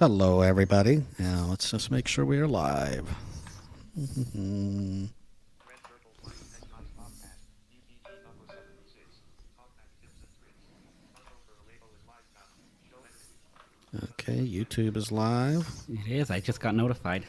Hello, everybody. Now, let's just make sure we are live. Okay, YouTube is live. It is. I just got notified.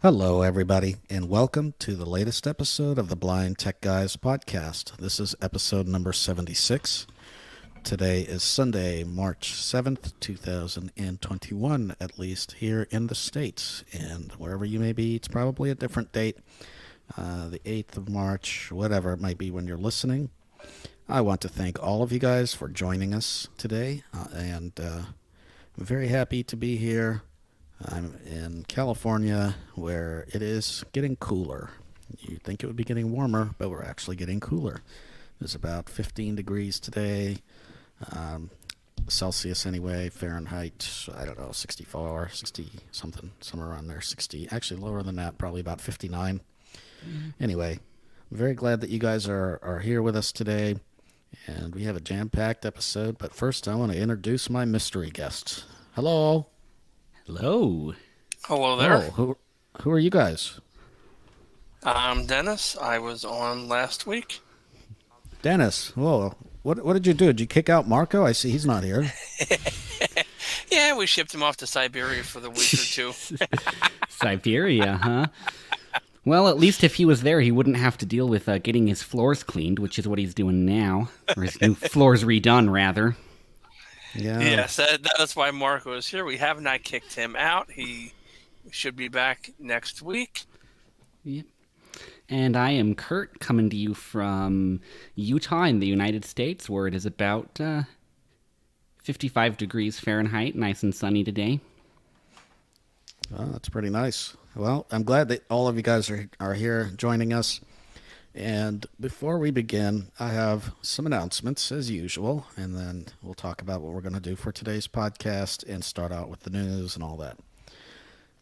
Hello, everybody, and welcome to the latest episode of the BlindTechGuys podcast. This is episode number 76. Today is Sunday, March 7th, 2021, at least here in the States. And wherever you may be, it's probably a different date, the 8th of March, whatever it might be when you're listening. I want to thank all of you guys for joining us today, and I'm very happy to be here. I'm in California, where it is getting cooler. You'd think it would be getting warmer, but we're actually getting cooler. It's about 15 degrees today, Celsius anyway, Fahrenheit, I don't know, 64, 60 something, somewhere around there, 60, actually lower than that, probably about 59. Anyway, I'm very glad that you guys are here with us today, and we have a jam-packed episode, but first I want to introduce my mystery guests. Hello. Hello. Hello there. Who are you guys? I'm Dennis. I was on last week. Dennis. Whoa. What did you do? Did you kick out Marco? I see he's not here. Yeah, we shipped him off to Siberia for the week or two. Siberia, huh? Well, at least if he was there, he wouldn't have to deal with getting his floors cleaned, which is what he's doing now. Or his new floors redone, rather. Yeah. Yes, that's why Marco is here. We have not kicked him out. He should be back next week. Yep. And I am Kurt, coming to you from Utah in the United States, where it is about 55 degrees Fahrenheit, nice and sunny today. Oh, that's pretty nice. Well, I'm glad that all of you guys are here joining us. And before we begin, I have some announcements as usual, and then we'll talk about what we're going to do for today's podcast and start out with the news and all that.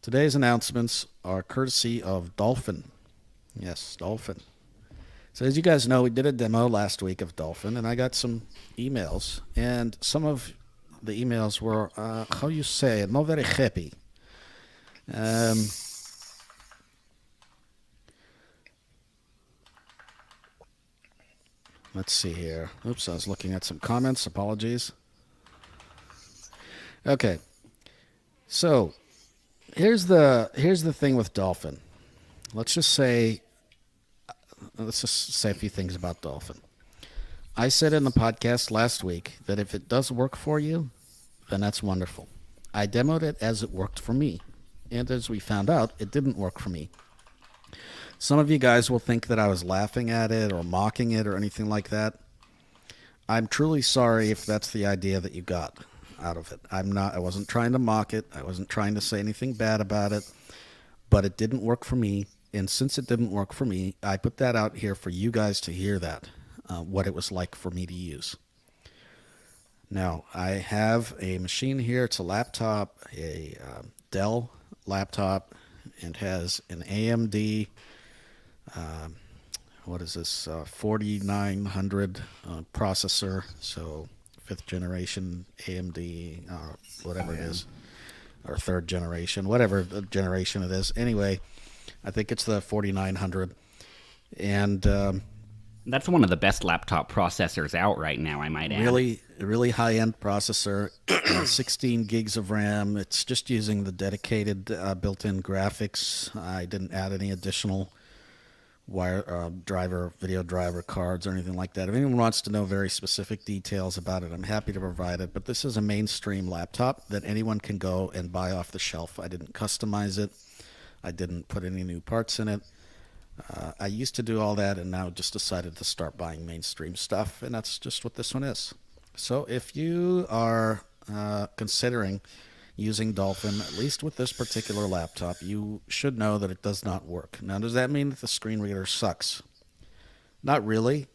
Today's announcements are courtesy of Dolphin. Yes, Dolphin. So as you guys know, we did a demo last week of Dolphin, and I got some emails, and some of the emails were, how you say it, not very happy. Let's see here. Oops, I was looking at some comments. Apologies. Okay. So, here's the thing with Dolphin. Let's just say a few things about Dolphin. I said in the podcast last week that if it does work for you, then that's wonderful. I demoed it as it worked for me. And as we found out, it didn't work for me. Some of you guys will think that I was laughing at it or mocking it or anything like that. I'm truly sorry if that's the idea that you got out of it. I wasn't trying to mock it. I wasn't trying to say anything bad about it, but it didn't work for me. And since it didn't work for me, I put that out here for you guys to hear that, what it was like for me to use. Now, I have a machine here. It's a laptop, a Dell laptop, and has an AMD 4900 processor, so 5th generation AMD, whatever it is, or 3rd generation, whatever the generation it is. Anyway, I think it's the 4900, and That's one of the best laptop processors out right now, I might add. really high-end processor, 16 gigs of RAM. It's just using the dedicated built-in graphics. I didn't add any additional video driver cards or anything like that. If anyone wants to know very specific details about it, I'm happy to provide it. But this is a mainstream laptop that anyone can go and buy off the shelf. I didn't customize it. I didn't put any new parts in it. I used to do all that, and now just decided to start buying mainstream stuff, and that's just what this one is. So if you are considering using Dolphin, at least with this particular laptop, you should know that it does not work. Now, does that mean that the screen reader sucks? Not really.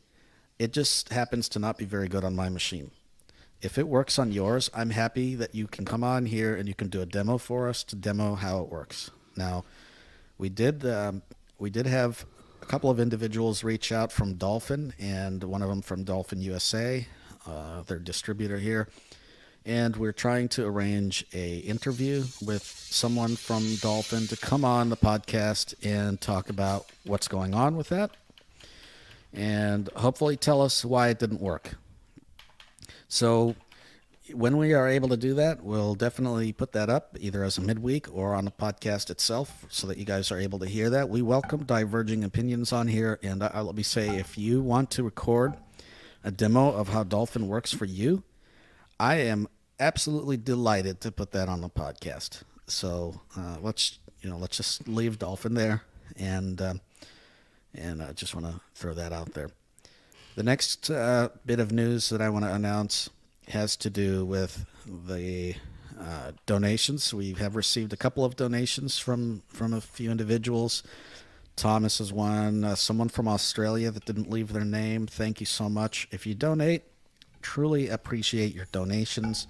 It just happens to not be very good on my machine. If it works on yours, I'm happy that you can come on here and you can do a demo for us to demo how it works. Now, we did have a couple of individuals reach out from Dolphin, and one of them from Dolphin USA, their distributor here. And we're trying to arrange a interview with someone from Dolphin to come on the podcast and talk about what's going on with that, and hopefully tell us why it didn't work. So when we are able to do that, we'll definitely put that up either as a midweek or on the podcast itself so that you guys are able to hear that. We welcome diverging opinions on here. And let me say, if you want to record a demo of how Dolphin works for you, I am absolutely delighted to put that on the podcast. So let's just leave Dolphin there. And I just want to throw that out there. The next bit of news that I want to announce has to do with the donations. We have received a couple of donations from a few individuals. Thomas is one. Someone from Australia that didn't leave their name. Thank you so much. If you donate, truly appreciate your donations.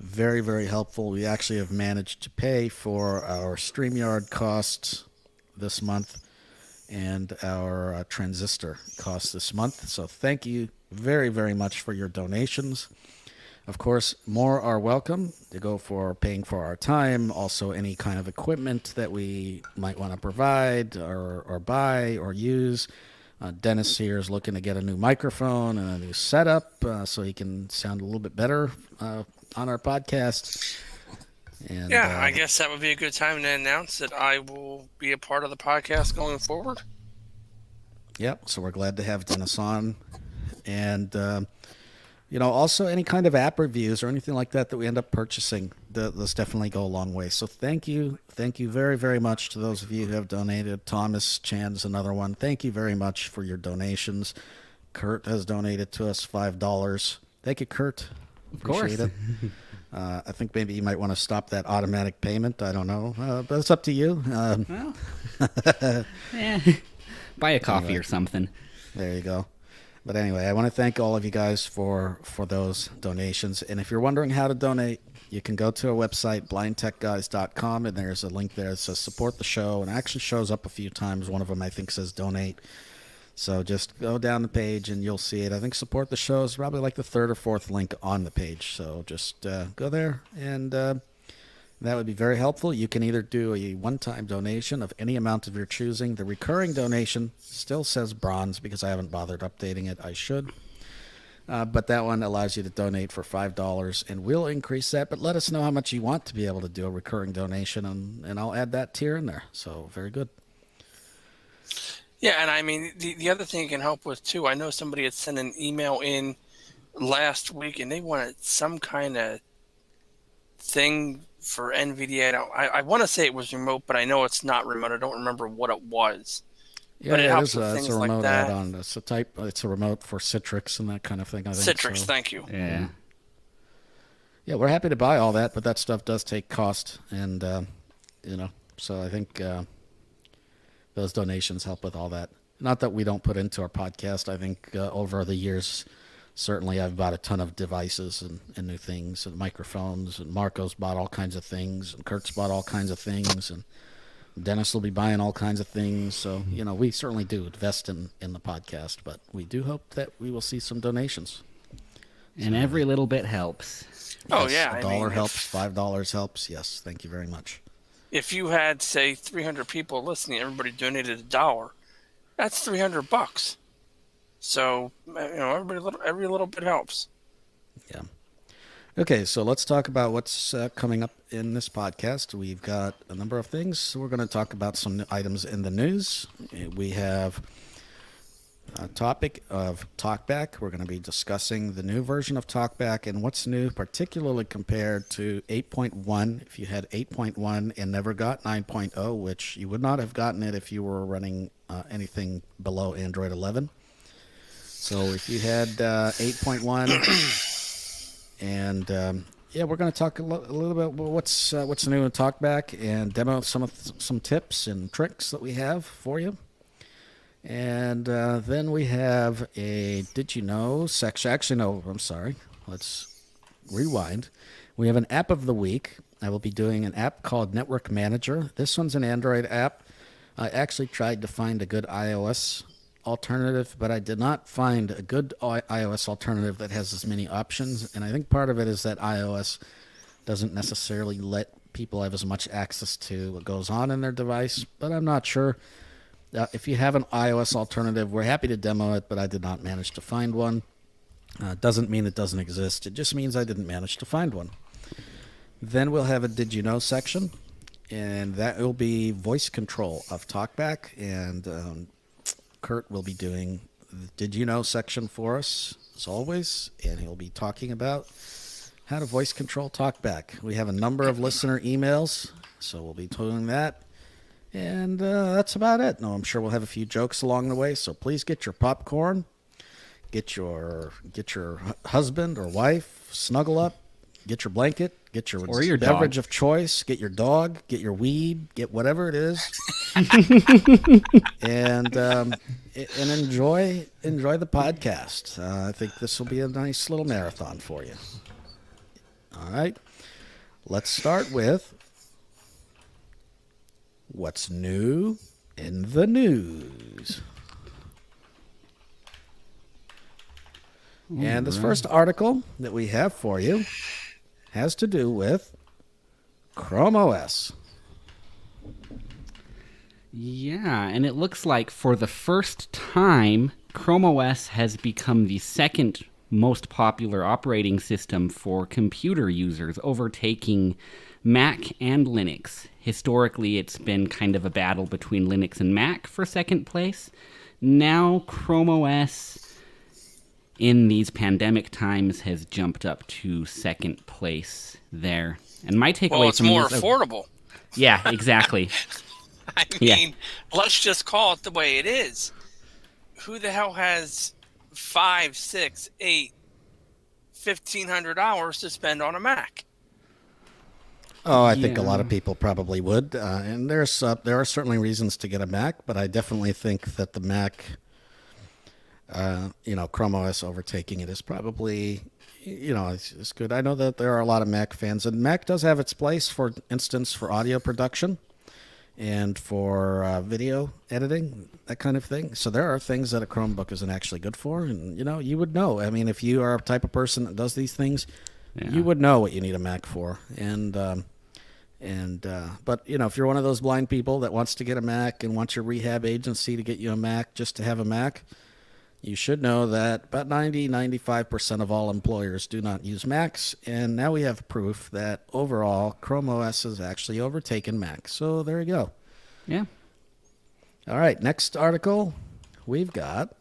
Very, very helpful. We actually have managed to pay for our StreamYard costs this month and our transistor costs this month. So thank you very, very much for your donations. Of course, more are welcome to go for paying for our time. Also, any kind of equipment that we might want to provide or buy or use. Dennis here is looking to get a new microphone and a new setup so he can sound a little bit better on our podcast. And, I guess that would be a good time to announce that I will be a part of the podcast going forward. Yep, so we're glad to have Dennis on. And, also any kind of app reviews or anything like that we end up purchasing, those definitely go a long way. So thank you very, very much to those of you who have donated. Thomas Chan's another one. Thank you very much for your donations. Kurt has donated to us $5. Thank you, Kurt. Appreciate it. I think maybe you might want to stop that automatic payment. I don't know, but it's up to you. Buy a coffee or something. There you go. But anyway, I want to thank all of you guys for those donations. And if you're wondering how to donate, you can go to our website, BlindTechGuys.com, and there's a link there that says support the show, and it actually shows up a few times. One of them, I think, says donate. So just go down the page and you'll see it. I think support the show is probably like the third or fourth link on the page. So just go there, and that would be very helpful. You can either do a one-time donation of any amount of your choosing. The recurring donation still says bronze because I haven't bothered updating it. I should. But that one allows you to donate for $5, and we'll increase that. But let us know how much you want to be able to do a recurring donation, and I'll add that tier in there. So very good. Yeah, and I mean, the other thing it can help with, too, I know somebody had sent an email in last week, and they wanted some kind of thing for NVIDIA. I want to say it was remote, but I know it's not remote. I don't remember what it was. Yeah, but it it's helps with a things remote like that. add-on. It's a remote for Citrix and that kind of thing, I think. Citrix, so. thank you. Yeah. Yeah, we're happy to buy all that, but that stuff does take cost, and so I think those donations help with all that. Not that we don't put into our podcast. I think over the years, certainly I've bought a ton of devices and new things, and microphones, and Marco's bought all kinds of things, and Kurt's bought all kinds of things, and Dennis will be buying all kinds of things. So, we certainly do invest in the podcast, but we do hope that we will see some donations. And every little bit helps. Oh, Yes, yeah. $1 I mean, helps, $5 helps. Yes, thank you very much. If you had, say, 300 people listening, everybody donated $1, that's $300. So, every little bit helps. Yeah. Okay, so let's talk about what's coming up in this podcast. We've got a number of things. We're going to talk about some items in the news. We have a topic of TalkBack. We're going to be discussing the new version of TalkBack and what's new, particularly compared to 8.1. If you had 8.1 and never got 9.0, which you would not have gotten it if you were running anything below Android 11. So if you had 8.1, and we're going to talk a little bit about what's new in TalkBack and demo some tips and tricks that we have for you. And then we have a Did You Know section. Actually, no, I'm sorry. Let's rewind. We have an app of the week. I will be doing an app called Network Manager. This one's an Android app. I actually tried to find a good iOS alternative, but I did not find a good iOS alternative that has as many options. And I think part of it is that iOS doesn't necessarily let people have as much access to what goes on in their device, but I'm not sure. If you have an iOS alternative, we're happy to demo it, but I did not manage to find one. Doesn't mean it doesn't exist. It just means I didn't manage to find one. Then we'll have a Did You Know section, and that will be voice control of TalkBack, and Kurt will be doing the Did You Know section for us, as always, and he'll be talking about how to voice control TalkBack. We have a number of listener emails, so we'll be doing that. And that's about it. No, I'm sure we'll have a few jokes along the way, so please get your popcorn, get your husband or wife, snuggle up, get your blanket, get your beverage of choice, get your dog, get your weed, get whatever it is, and enjoy the podcast. I think this will be a nice little marathon for you. All right, let's start with what's new in the news. And this first article that we have for you has to do with Chrome OS. Yeah, and it looks like for the first time, Chrome OS has become the second most popular operating system for computer users, overtaking Mac and Linux. Historically, it's been kind of a battle between Linux and Mac for second place. Now, Chrome OS, in these pandemic times, has jumped up to second place there. And my takeaway it's more affordable. Yeah, exactly. I mean, let's just call it the way it is. Who the hell has $5, $6, $8, $1,500 to spend on a Mac? Oh, I think a lot of people probably would, and there are certainly reasons to get a Mac, but I definitely think that the Mac, Chrome OS overtaking it is probably, it's good. I know that there are a lot of Mac fans, and Mac does have its place, for instance, for audio production and for video editing, that kind of thing. So there are things that a Chromebook isn't actually good for, and you would know. I mean, if you are a type of person that does these things, you would know what you need a Mac for. But if you're one of those blind people that wants to get a Mac and wants your rehab agency to get you a Mac just to have a Mac, you should know that about 95% of all employers do not use Macs, and now we have proof that overall Chrome OS has actually overtaken Mac. So there you go. Yeah. All right, next article we've got.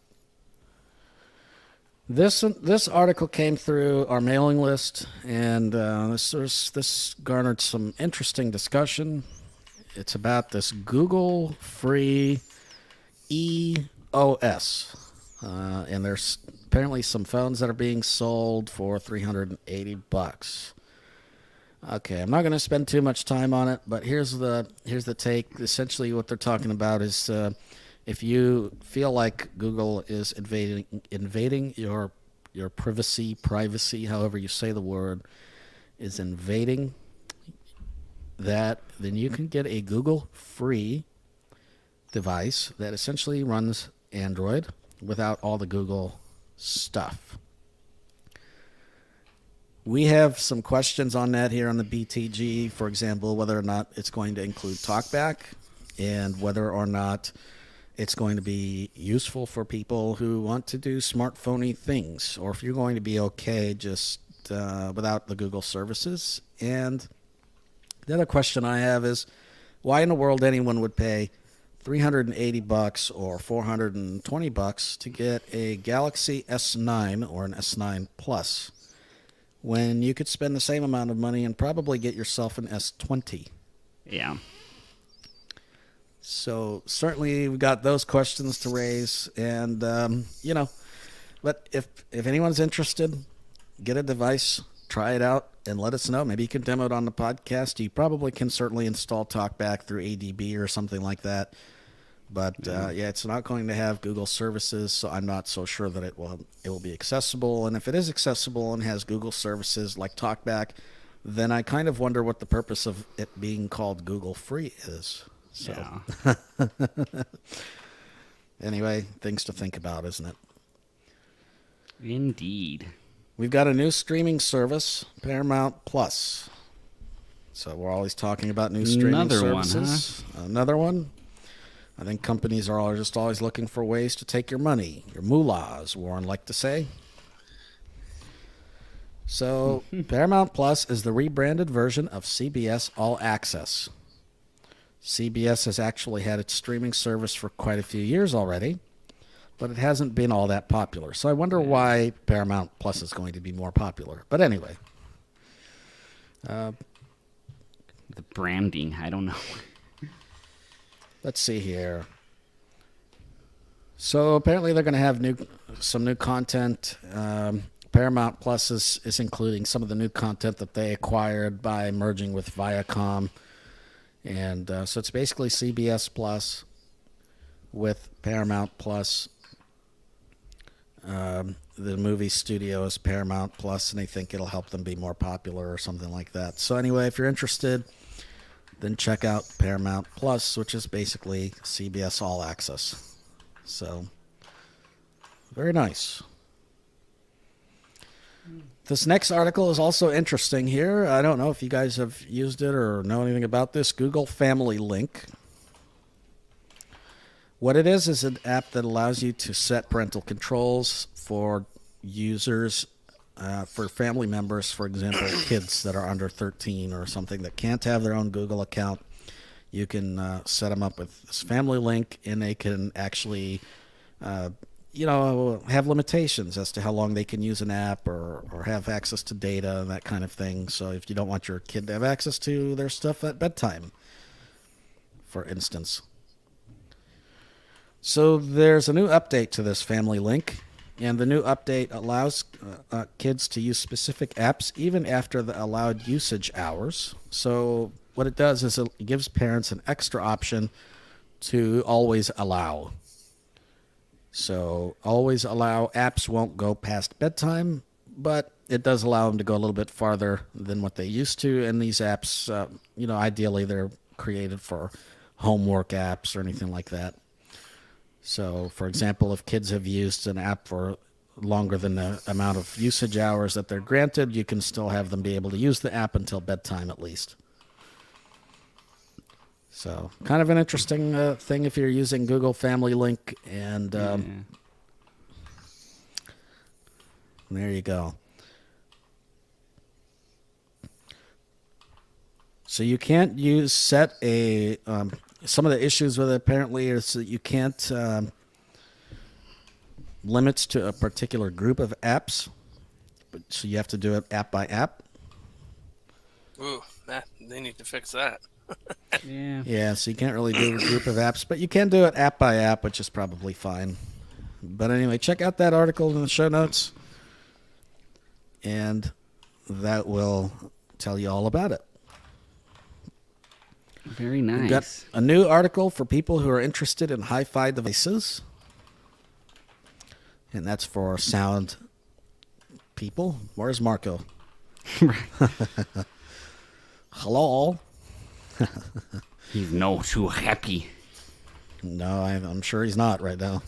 This article came through our mailing list, and this garnered some interesting discussion. It's about this Google free EOS. And there's apparently some phones that are being sold for $380. Okay, I'm not going to spend too much time on it, but here's the take. Essentially, what they're talking about is if you feel like Google is invading your privacy, however you say the word, is invading that, then you can get a Google free device that essentially runs Android without all the Google stuff. We have some questions on that here on the BTG, for example, whether or not it's going to include TalkBack and whether or not it's going to be useful for people who want to do smartphone-y things, or if you're going to be okay just without the Google services. And the other question I have is, why in the world anyone would pay $380 or $420 to get a Galaxy S9 or an S9 Plus when you could spend the same amount of money and probably get yourself an S20? Yeah. So certainly we've got those questions to raise, and but if anyone's interested, get a device, try it out, and let us know. Maybe you can demo it on the podcast. You probably can certainly install TalkBack through ADB or something like that. But yeah, it's not going to have Google services, so I'm not so sure that it will be accessible. And if it is accessible and has Google services like TalkBack, then I kind of wonder what the purpose of it being called Google Free is. So Yeah. anyway, things to think about, isn't it? Indeed. We've got a new streaming service, Paramount Plus. So we're always talking about new streaming Another one, services. Another one. I think companies are just always looking for ways to take your money, your moolah, as Warren liked to say. So Paramount Plus is the rebranded version of CBS All Access. CBS has actually had its streaming service for quite a few years already, but it hasn't been all that popular. So I wonder why Paramount Plus is going to be more popular. But anyway. The branding, I don't know. Let's see here. So apparently they're going to have some new content. Paramount Plus is including some of the new content that they acquired by merging with Viacom. And so it's basically CBS Plus with Paramount Plus. The movie studio is Paramount Plus, and they think it'll help them be more popular or something like that. So anyway, if you're interested, then check out Paramount Plus, which is basically CBS All Access. So, very nice. This next article is also interesting here. I don't know if you guys have used it or know anything about this. Google Family Link. What it is an app that allows you to set parental controls for users, for family members, for example, kids that are under 13 or something that can't have their own Google account. You can set them up with this Family Link, and they can actually, have limitations as to how long they can use an app or have access to data and that kind of thing. So if you don't want your kid to have access to their stuff at bedtime, for instance. So there's a new update to this Family Link, and the new update allows kids to use specific apps even after the allowed usage hours. So what it does is it gives parents an extra option to always allow. So always allow apps won't go past bedtime, but it does allow them to go a little bit farther than what they used to. And these apps, ideally they're created for homework apps or anything like that. So, for example, if kids have used an app for longer than the amount of usage hours that they're granted, you can still have them be able to use the app until bedtime at least. So, kind of an interesting thing if you're using Google Family Link. And there you go. So you can't set a... some of the issues with it apparently is that you can't limits to a particular group of apps, so you have to do it app by app. Ooh, they need to fix that. Yeah. So you can't really do a group of apps, but you can do it app by app, which is probably fine. But anyway, check out that article in the show notes, and that will tell you all about it. Very nice. We've got a new article for people who are interested in hi-fi devices. And that's for sound people. Where's Marco? Hello? He's no too happy. No, I'm sure he's not right now.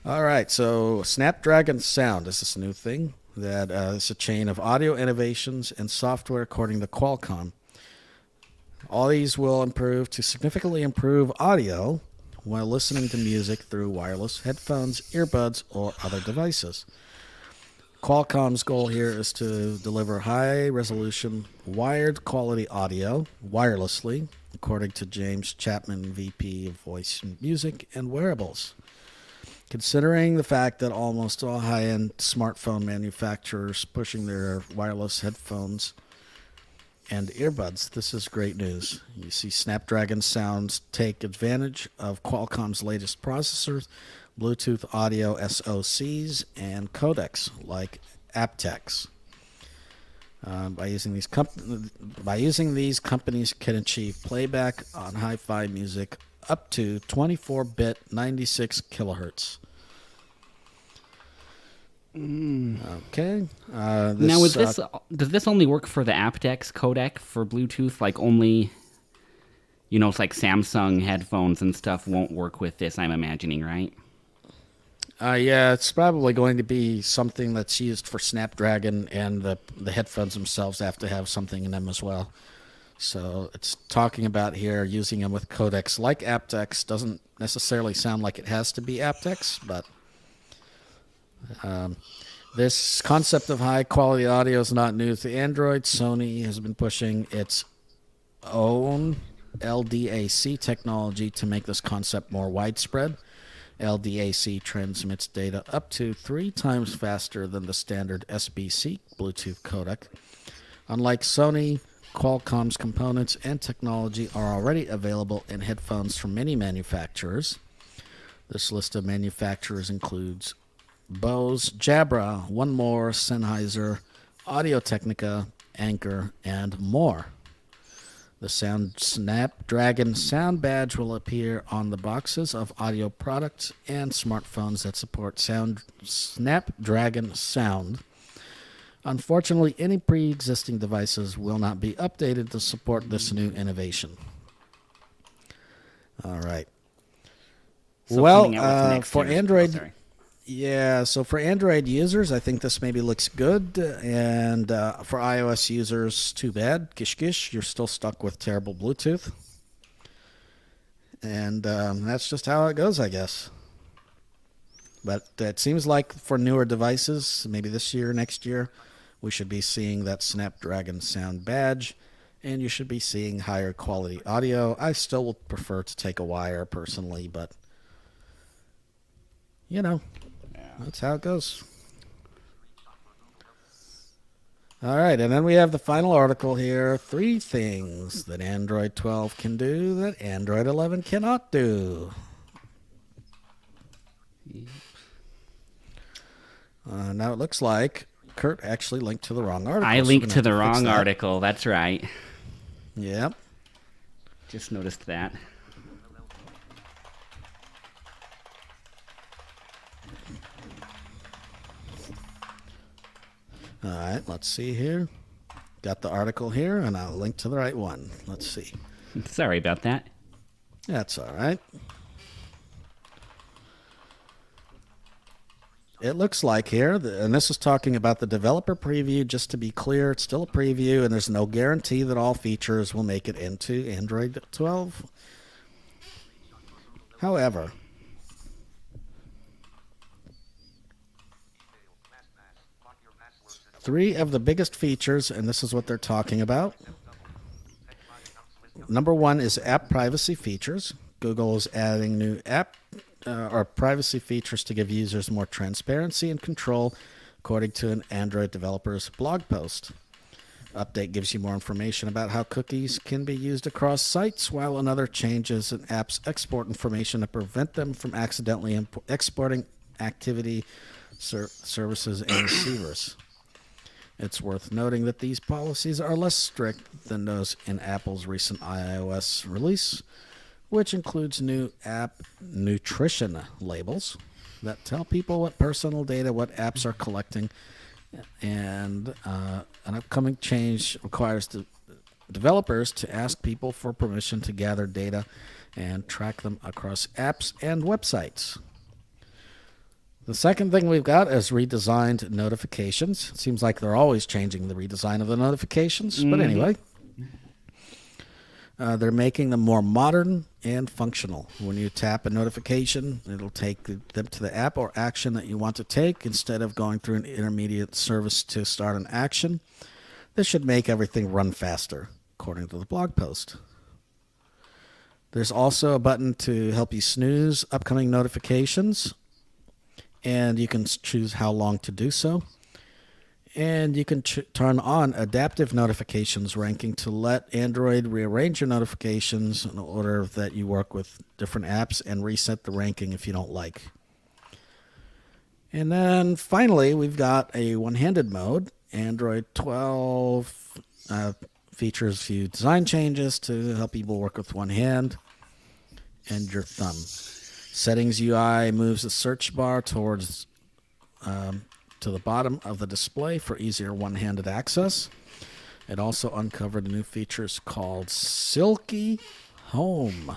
All right, so Snapdragon Sound is this new thing that is a chain of audio innovations and software according to Qualcomm. All these will improve to significantly improve audio while listening to music through wireless headphones, earbuds, or other devices. Qualcomm's goal here is to deliver high-resolution, wired-quality audio wirelessly, according to James Chapman, VP of Voice and Music and Wearables. Considering the fact that almost all high-end smartphone manufacturers pushing their wireless headphones and earbuds, this is great news. You see Snapdragon Sounds take advantage of Qualcomm's latest processors, Bluetooth audio SoCs, and codecs like aptX. By using these companies can achieve playback on hi-fi music up to 24-bit 96 kilohertz. Okay. Now, does this only work for the aptX codec for Bluetooth? Like only, it's like Samsung headphones and stuff won't work with this, I'm imagining, right? Yeah, it's probably going to be something that's used for Snapdragon, and the headphones themselves have to have something in them as well. So it's talking about here using them with codecs like aptX. Doesn't necessarily sound like it has to be aptX, but this concept of high-quality audio is not new to Android. Sony has been pushing its own LDAC technology to make this concept more widespread. LDAC transmits data up to 3 times faster than the standard SBC Bluetooth codec. Unlike Sony, Qualcomm's components and technology are already available in headphones from many manufacturers. This list of manufacturers includes Bose, Jabra, One More, Sennheiser, Audio-Technica, Anker, and more. The Snapdragon Sound Badge will appear on the boxes of audio products and smartphones that support Snapdragon Sound. Unfortunately, any pre-existing devices will not be updated to support this new innovation. All right. So well, for year's- Android... oh, sorry. Yeah, so for Android users, I think this maybe looks good, and for iOS users, too bad. Gish gish, you're still stuck with terrible Bluetooth. And that's just how it goes, I guess. But it seems like for newer devices, maybe this year, next year, we should be seeing that Snapdragon Sound Badge, and you should be seeing higher quality audio. I still would prefer to take a wire personally, but, that's how it goes. All right, and then we have the final article here. 3 things that Android 12 can do that Android 11 cannot do. Now it looks like Kurt actually linked to the wrong article. I so linked we're to gonna the have fix wrong that. article. That's right. Yep. Just noticed that. All right, let's see here. Got the article here, and I'll link to the right one. Let's see. Sorry about that. That's all right. It looks like here, and this is talking about the developer preview. Just to be clear, it's still a preview, and there's no guarantee that all features will make it into Android 12. However, three of the biggest features, and this is what they're talking about. Number 1 is app privacy features. Google is adding new app or privacy features to give users more transparency and control, according to an Android developer's blog post. Update gives you more information about how cookies can be used across sites, while another changes in apps export information to prevent them from accidentally exporting activity services and receivers. It's worth noting that these policies are less strict than those in Apple's recent iOS release, which includes new app nutrition labels that tell people what personal data what apps are collecting, and an upcoming change requires the developers to ask people for permission to gather data and track them across apps and websites. The second thing we've got is redesigned notifications. It seems like they're always changing the redesign of the notifications, but anyway. They're making them more modern and functional. When you tap a notification, it'll take them to the app or action that you want to take instead of going through an intermediate service to start an action. This should make everything run faster, according to the blog post. There's also a button to help you snooze upcoming notifications, and you can choose how long to do so. And you can turn on adaptive notifications ranking to let Android rearrange your notifications in order that you work with different apps and reset the ranking if you don't like. And then finally, we've got a one-handed mode. Android 12 features a few design changes to help people work with one hand and your thumb. Settings UI moves the search bar towards to the bottom of the display for easier one-handed access. It also uncovered new features called Silky Home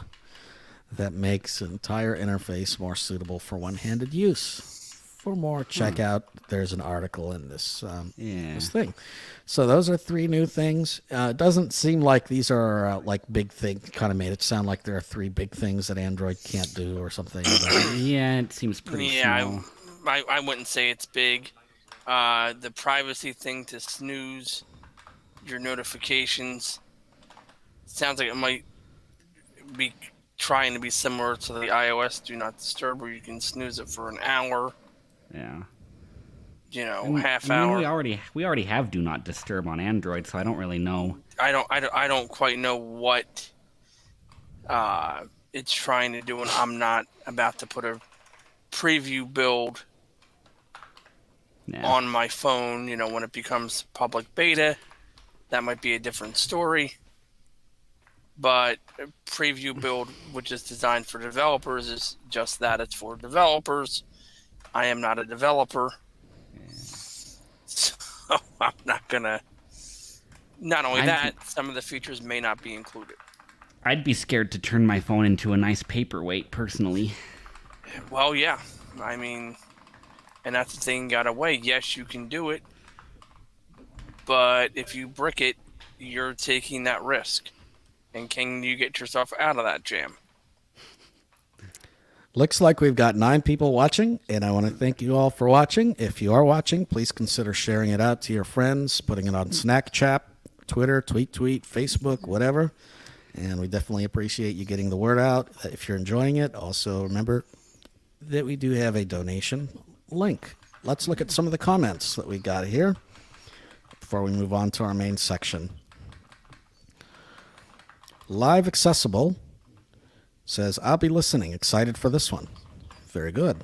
that makes the entire interface more suitable for one-handed use. For more, check out, there's an article in this this thing. So those are 3 new things. It doesn't seem like these are like big things. Kind of made it sound like there are 3 big things that Android can't do or something. Yeah, it seems pretty small. I wouldn't say it's big. The privacy thing to snooze your notifications sounds like it might be trying to be similar to the iOS Do Not Disturb, where you can snooze it for an hour. Yeah. Half hour. We already have Do Not Disturb on Android, so I don't really know. I don't quite know what it's trying to do, and I'm not about to put a preview build on my phone. When it becomes public beta, that might be a different story. But a preview build, which is designed for developers, is just that. It's for developers. I am not a developer. So I'm not going to... Not only that, some of the features may not be included. I'd be scared to turn my phone into a nice paperweight, personally. Well, yeah. I mean, and that's the thing got away. Yes, you can do it. But if you brick it, you're taking that risk. And can you get yourself out of that jam? Looks like we've got 9 people watching, and I want to thank you all for watching. If you are watching, please consider sharing it out to your friends, putting it on Snapchat, Twitter, Tweet, Facebook, whatever. And we definitely appreciate you getting the word out. If you're enjoying it, also remember that we do have a donation link. Let's look at some of the comments that we got here before we move on to our main section. Live Accessible says, I'll be listening. Excited for this one. Very good.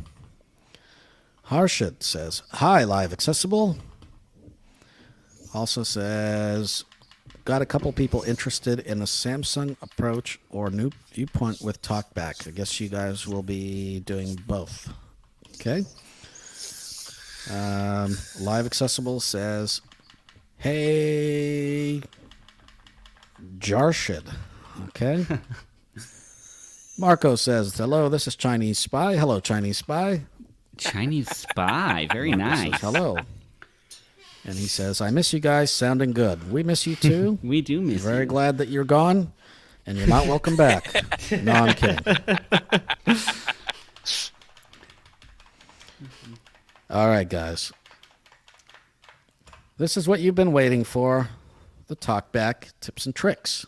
Harshad says, hi, Live Accessible. Also says, got a couple people interested in a Samsung approach or new viewpoint with TalkBack. I guess you guys will be doing both. Okay. Live Accessible says, hey, Jarshid. Okay. Marco says, hello, this is Chinese Spy. Hello, Chinese Spy. Chinese Spy. Very nice. Says, hello. And he says, I miss you guys. Sounding good. We miss you too. We do miss you. Very glad that you're gone and you're not welcome back. No, I'm kidding. All right, guys. This is what you've been waiting for. The TalkBack tips and tricks.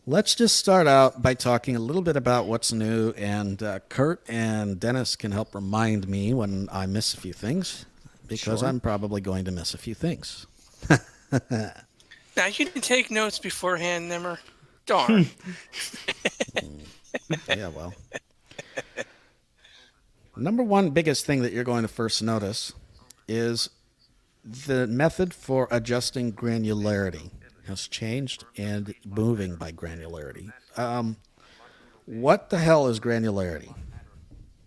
Let's just start out by talking a little bit about what's new, and Kurt and Dennis can help remind me when I miss a few things, because I'm probably going to miss a few things. Now, you didn't take notes beforehand, Nimmer? Darn. Yeah, well. Number one biggest thing that you're going to first notice is the method for adjusting granularity has changed and moving by granularity. What the hell is granularity?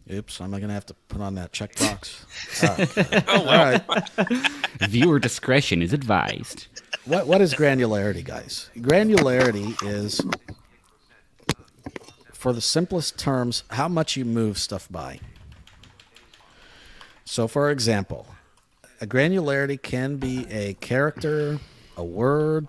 Oops, I'm going to have to put on that checkbox. Okay. Oh, well. All right. Viewer discretion is advised. What is granularity, guys? Granularity is, for the simplest terms, how much you move stuff by. So, for example, a granularity can be a character, a word,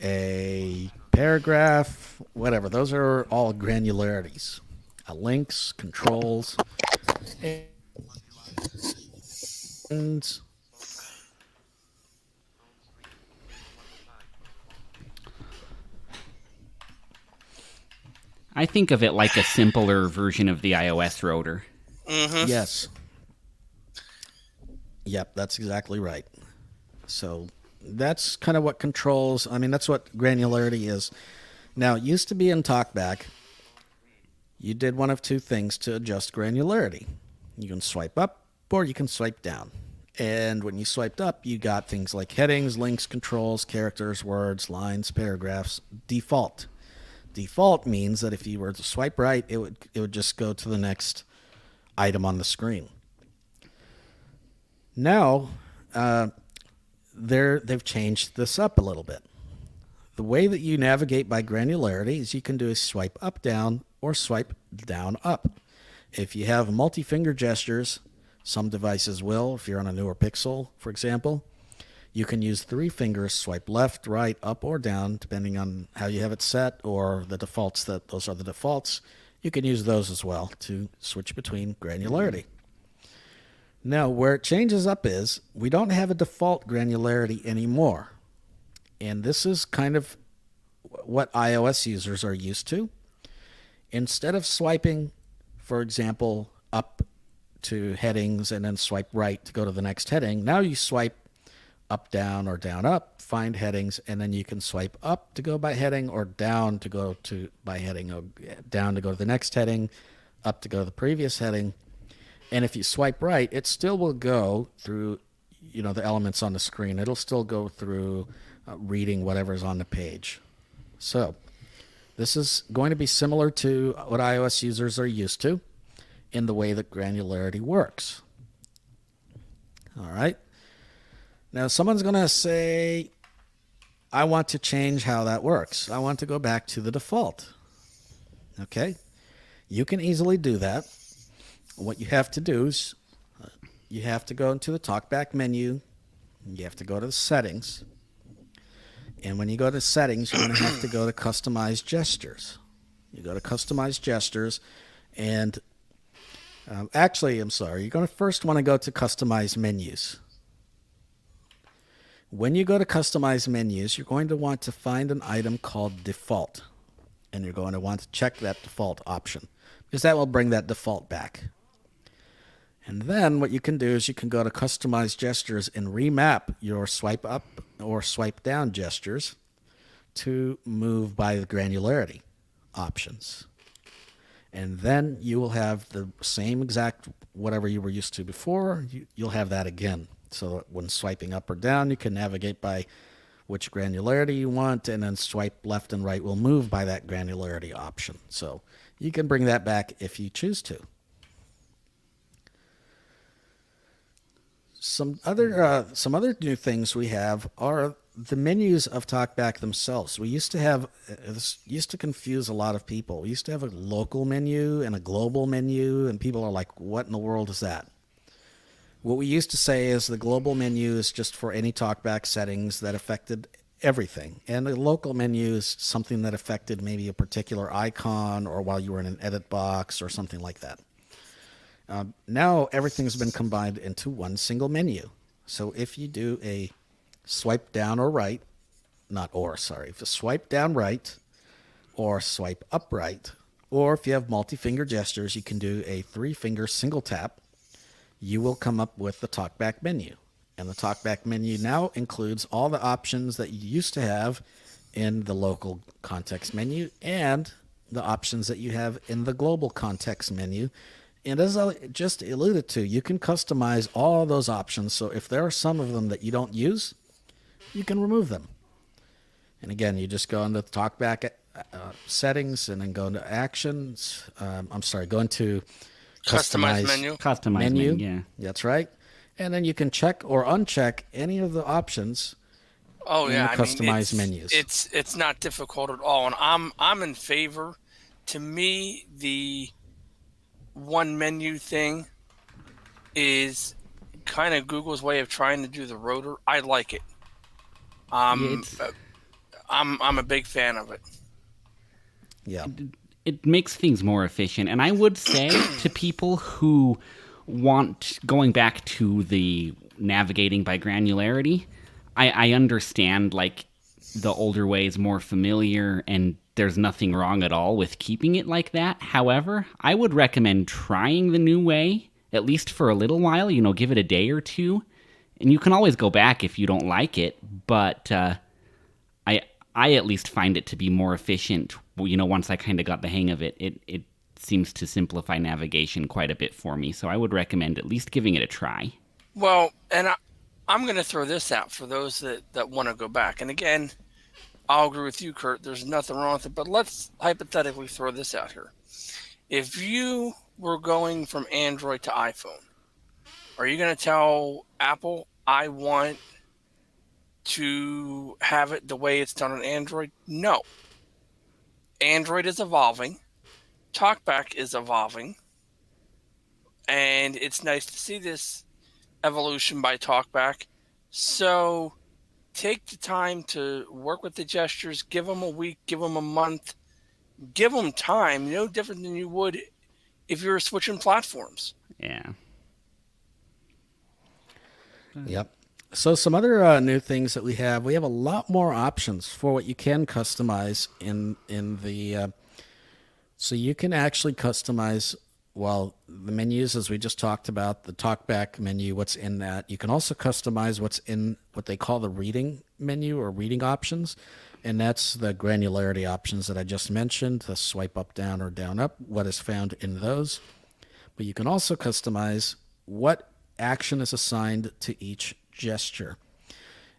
a paragraph, whatever. Those are all granularities. Links, controls, and I think of it like a simpler version of the iOS rotor. Mm-hmm. yes. Yep, that's exactly right. So that's kind of what controls, that's what granularity is. Now, it used to be in TalkBack you did one of two things to adjust granularity. You can swipe up or you can swipe down. And when you swiped up, you got things like headings, links, controls, characters, words, lines, paragraphs, default. Default means that if you were to swipe right, it would just go to the next item on the screen. Now, they've changed this up a little bit. The way that you navigate by granularity is you can do a swipe up down or swipe down up. If you have multi-finger gestures, some devices will, if you're on a newer Pixel, for example, you can use 3 fingers, swipe left, right, up, or down, depending on how you have it set, or the defaults, those are the defaults. You can use those as well to switch between granularity. Now, where it changes up is we don't have a default granularity anymore. And this is kind of what iOS users are used to. Instead of swiping, for example, up to headings and then swipe right to go to the next heading, now you swipe up, down, or down, up, find headings, and then you can swipe up to go by heading or down to go to by heading, or down to go to the next heading, up to go to the previous heading. And if you swipe right, it still will go through, the elements on the screen. It'll still go through reading whatever's on the page. So this is going to be similar to what iOS users are used to in the way that granularity works. All right. Now, someone's going to say, I want to change how that works. I want to go back to the default. Okay. You can easily do that. What you have to do is you have to go into the TalkBack menu. You have to go to the settings. And when you go to settings, you're going to have to go to customize gestures. You go to customize gestures. And actually, I'm sorry. You're going to first want to go to customize menus. When you go to customize menus, you're going to want to find an item called default. And you're going to want to check that default option, because that will bring that default back. And then what you can do is you can go to customize gestures and remap your swipe up or swipe down gestures to move by the granularity options. And then you will have the same exact whatever you were used to before, you'll have that again. So when swiping up or down, you can navigate by which granularity you want, and then swipe left and right will move by that granularity option. So you can bring that back if you choose to. Some other new things we have are the menus of TalkBack themselves. We used to have, this used to confuse a lot of people. We used to have a local menu and a global menu, and people are like, what in the world is that? What we used to say is the global menu is just for any TalkBack settings that affected everything. And the local menu is something that affected maybe a particular icon or while you were in an edit box or something like that. Now everything's been combined into one single menu. So if you do a swipe down or right, if you swipe down right or swipe up right, or if you have multi-finger gestures, you can do a 3-finger single tap. You will come up with the TalkBack menu. And the TalkBack menu now includes all the options that you used to have in the local context menu and the options that you have in the global context menu. And as I just alluded to, you can customize all those options. So if there are some of them that you don't use, you can remove them. And again, you just go into the TalkBack settings and then go into actions. Go into Customize menu. Customize menu, yeah. That's right. And then you can check or uncheck any of the options Oh in yeah, the customize menus. It's not difficult at all, and I'm in favor. To me, the one menu thing is kind of Google's way of trying to do the rotor. I like it. I'm a big fan of it. Yeah. It makes things more efficient. And I would say to people who want going back to the navigating by granularity, I understand like the older way is more familiar and there's nothing wrong at all with keeping it like that. However, I would recommend trying the new way, at least for a little while, give it a day or two. And you can always go back if you don't like it, but I at least find it to be more efficient, once I kind of got the hang of it. seems to simplify navigation quite a bit for me. So I would recommend at least giving it a try. Well, and I'm going to throw this out for those that want to go back. And again, I'll agree with you, Kurt. There's nothing wrong with it. But let's hypothetically throw this out here. If you were going from Android to iPhone, are you going to tell Apple, I want to have it the way it's done on Android? No. Android is evolving. TalkBack is evolving. And it's nice to see this evolution by TalkBack. So take the time to work with the gestures. Give them a week. Give them a month. Give them time. No different than you would if you were switching platforms. Yeah. Yep. So some other new things that we have a lot more options for what you can customize in the so you can actually customize, well, the menus, as we just talked about, the TalkBack menu, what's in that. You can also customize what's in what they call the reading menu or reading options, and that's the granularity options that I just mentioned, the swipe up, down, or down up, what is found in those. But you can also customize what action is assigned to each gesture.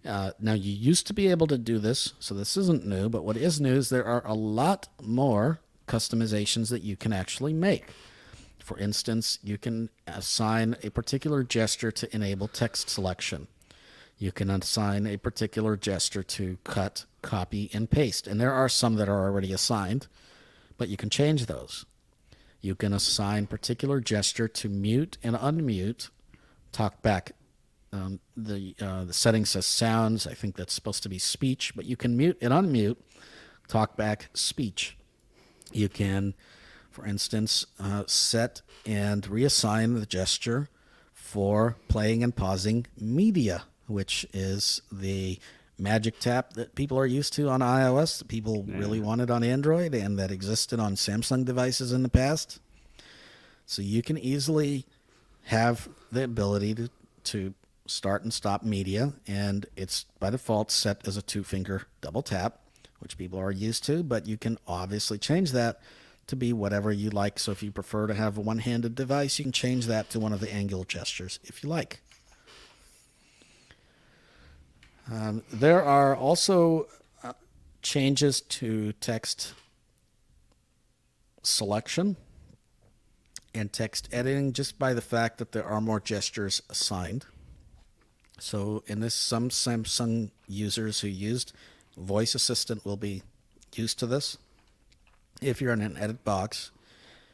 Now, you used to be able to do this, so this isn't new, but what is new is there are a lot more customizations that you can actually make. For instance, you can assign a particular gesture to enable text selection. You can assign a particular gesture to cut, copy, and paste. And there are some that are already assigned, but you can change those. You can assign particular gesture to mute and unmute TalkBack. The setting says sounds. I think that's supposed to be speech, but you can mute and unmute TalkBack speech. You can, for instance, set and reassign the gesture for playing and pausing media, which is the magic tap that people are used to on iOS, that people really wanted on Android, and that existed on Samsung devices in the past. So you can easily have the ability to start and stop media, and it's by default set as a 2-finger double tap, which people are used to, but you can obviously change that to be whatever you like. So if you prefer to have a one-handed device, you can change that to one of the angular gestures if you like. There are also changes to text selection and text editing just by the fact that there are more gestures assigned. So in this, some Samsung users who used Voice Assistant will be used to this. If you're in an edit box,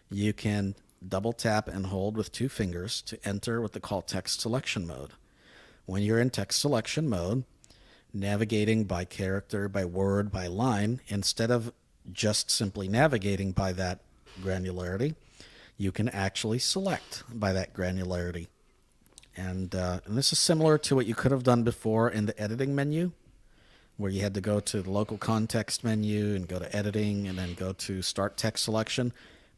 you can double tap and hold with 2 fingers to enter what they call text selection mode. When you're in text selection mode, navigating by character, by word, by line, instead of just simply navigating by that granularity, you can actually select by that granularity. And this is similar to what you could have done before in the editing menu, where you had to go to the local context menu and go to editing and then go to start text selection.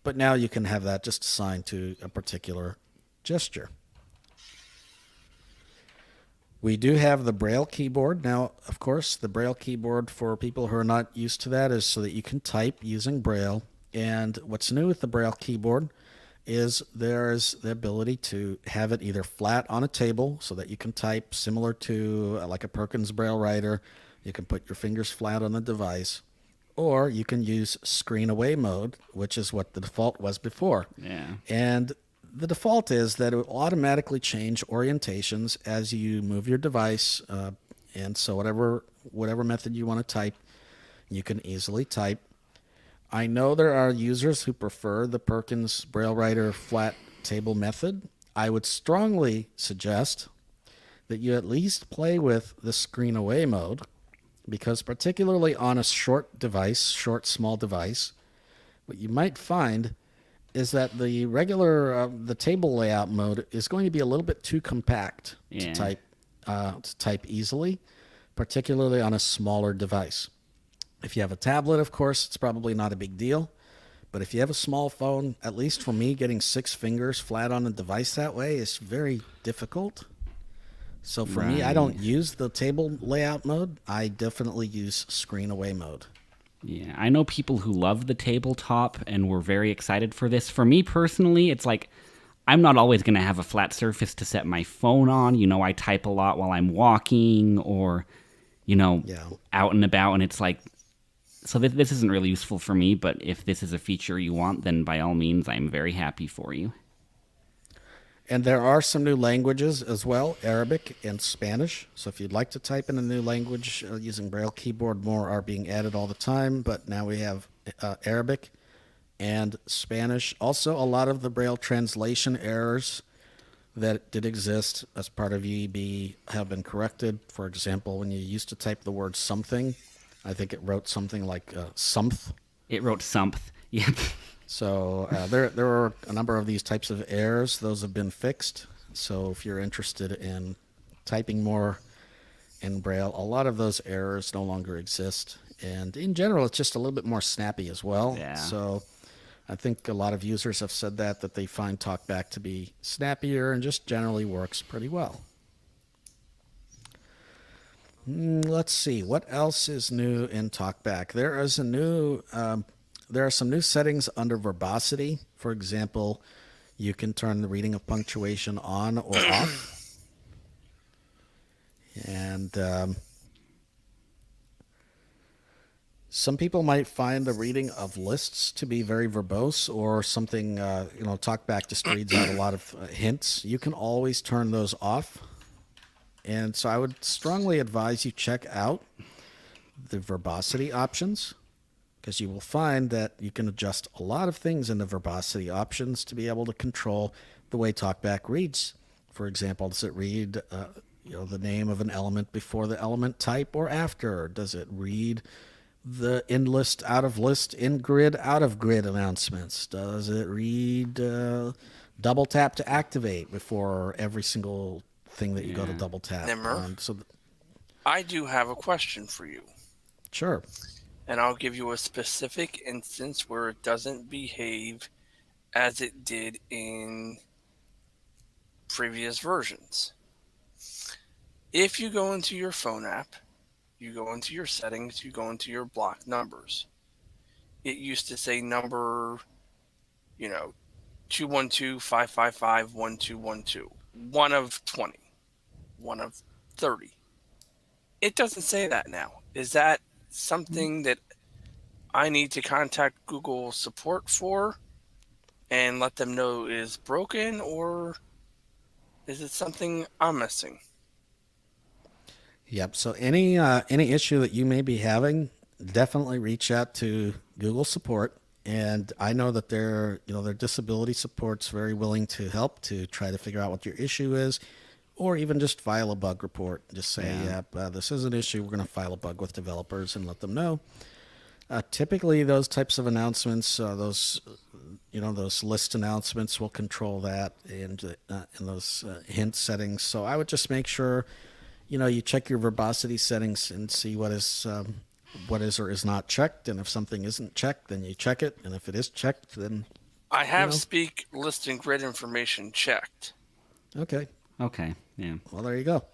But now you can have that just assigned to a particular gesture. We do have the Braille keyboard. Now, of course, the Braille keyboard, for people who are not used to that, is so that you can type using Braille. And what's new with the Braille keyboard is there's the ability to have it either flat on a table so that you can type similar to like a Perkins Braille writer. You can put your fingers flat on the device, or you can use screen away mode, which is what the default was before. Yeah. And the default is that it will automatically change orientations as you move your device. And so whatever method you want to type, you can easily type. I know there are users who prefer the Perkins Braille Writer flat table method. I would strongly suggest that you at least play with the screen away mode, because particularly on a short, small device, what you might find is that the regular, the table layout mode is going to be a little bit too compact to type easily, particularly on a smaller device. If you have a tablet, of course, it's probably not a big deal. But if you have a small phone, at least for me, getting 6 fingers flat on a device that way is very difficult. So for me, I don't use the table layout mode. I definitely use screen away mode. Yeah, I know people who love the tabletop and were very excited for this. For me personally, it's like I'm not always going to have a flat surface to set my phone on. I type a lot while I'm walking or, Yeah. out and about, and it's like, so this isn't really useful for me, but if this is a feature you want, then by all means, I'm very happy for you. And there are some new languages as well, Arabic and Spanish. So if you'd like to type in a new language using Braille keyboard, more are being added all the time. But now we have Arabic and Spanish. Also, a lot of the Braille translation errors that did exist as part of EEB have been corrected. For example, when you used to type the word something, I think it wrote something like someth. It wrote someth. Yep. So there are a number of these types of errors. Those have been fixed. So if you're interested in typing more in Braille, a lot of those errors no longer exist. And in general, it's just a little bit more snappy as well. Yeah. So I think a lot of users have said that they find TalkBack to be snappier and just generally works pretty well. Let's see, what else is new in TalkBack? There are some new settings under verbosity. For example, you can turn the reading of punctuation on or off. And some people might find the reading of lists to be very verbose or something, TalkBack just reads out a lot of hints. You can always turn those off. And so I would strongly advise you check out the verbosity options, because you will find that you can adjust a lot of things in the verbosity options to be able to control the way TalkBack reads. For example, does it read the name of an element before the element type or after? Does it read the in list, out of list, in grid, out of grid announcements? Does it read double tap to activate before every single thing that you go to double tap? I do have a question for you. Sure. And I'll give you a specific instance where it doesn't behave as it did in previous versions. If you go into your phone app, you go into your settings, you go into your block numbers. It used to say number, 212-555-1212. One of 20. One of 30. It doesn't say that now. Is that something that I need to contact Google support for and let them know is broken, or is it something I'm missing? Yep. So any issue that you may be having, definitely reach out to Google support. And I know that their disability support's very willing to help to try to figure out what your issue is, or even just file a bug report. Just say, this is an issue. We're going to file a bug with developers and let them know. Typically, those types of announcements, those list announcements will control that and in those hint settings. So I would just make sure, you check your verbosity settings and see what is or is not checked. And if something isn't checked, then you check it. And if it is checked, then I have speak, list, and grid information checked. Okay. Okay, yeah. Well, there you go.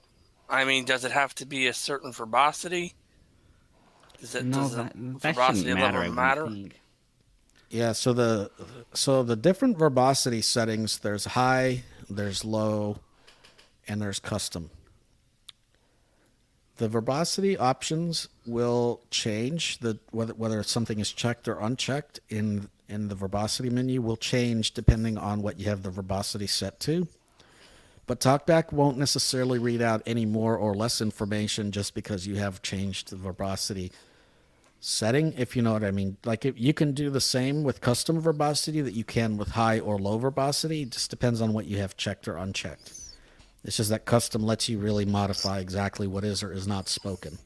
I mean, does it have to be a certain verbosity? Does the verbosity level matter? Yeah, so the different verbosity settings, there's high, there's low, and there's custom. The verbosity options will change. Whether something is checked or unchecked in the verbosity menu will change depending on what you have the verbosity set to. But TalkBack won't necessarily read out any more or less information just because you have changed the verbosity setting, if you know what I mean. Like, you can do the same with custom verbosity that you can with high or low verbosity. It just depends on what you have checked or unchecked. It's just that custom lets you really modify exactly what is or is not spoken.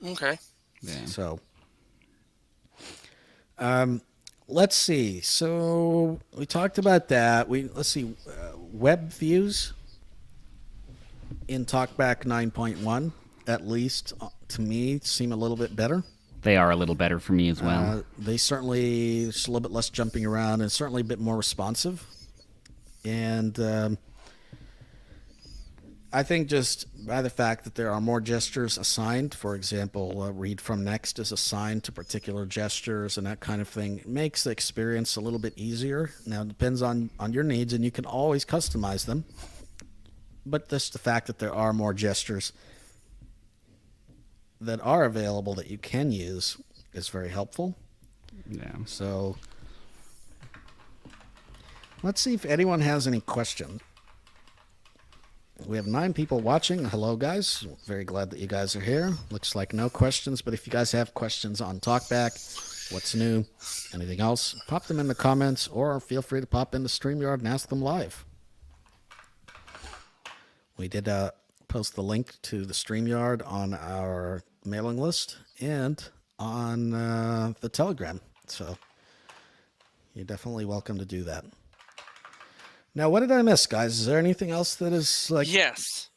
Okay. Yeah. So, let's see. So we talked about that. Let's see. Web views in TalkBack 9.1, at least to me, seem a little bit better. They are a little better for me as well. They certainly, just a little bit less jumping around and certainly a bit more responsive. And I think just by the fact that there are more gestures assigned, for example, read from next is assigned to particular gestures and that kind of thing, it makes the experience a little bit easier. Now, it depends on your needs, and you can always customize them. But just the fact that there are more gestures that are available that you can use is very helpful. Yeah. So let's see if anyone has any questions. We have 9 people watching. Hello, guys. Very glad that you guys are here. Looks like no questions, but if you guys have questions on TalkBack, what's new, anything else, pop them in the comments or feel free to pop into StreamYard and ask them live. We did post the link to the StreamYard on our mailing list and on the Telegram, so you're definitely welcome to do that. Now, what did I miss, guys? Is there anything else that is like... Yes.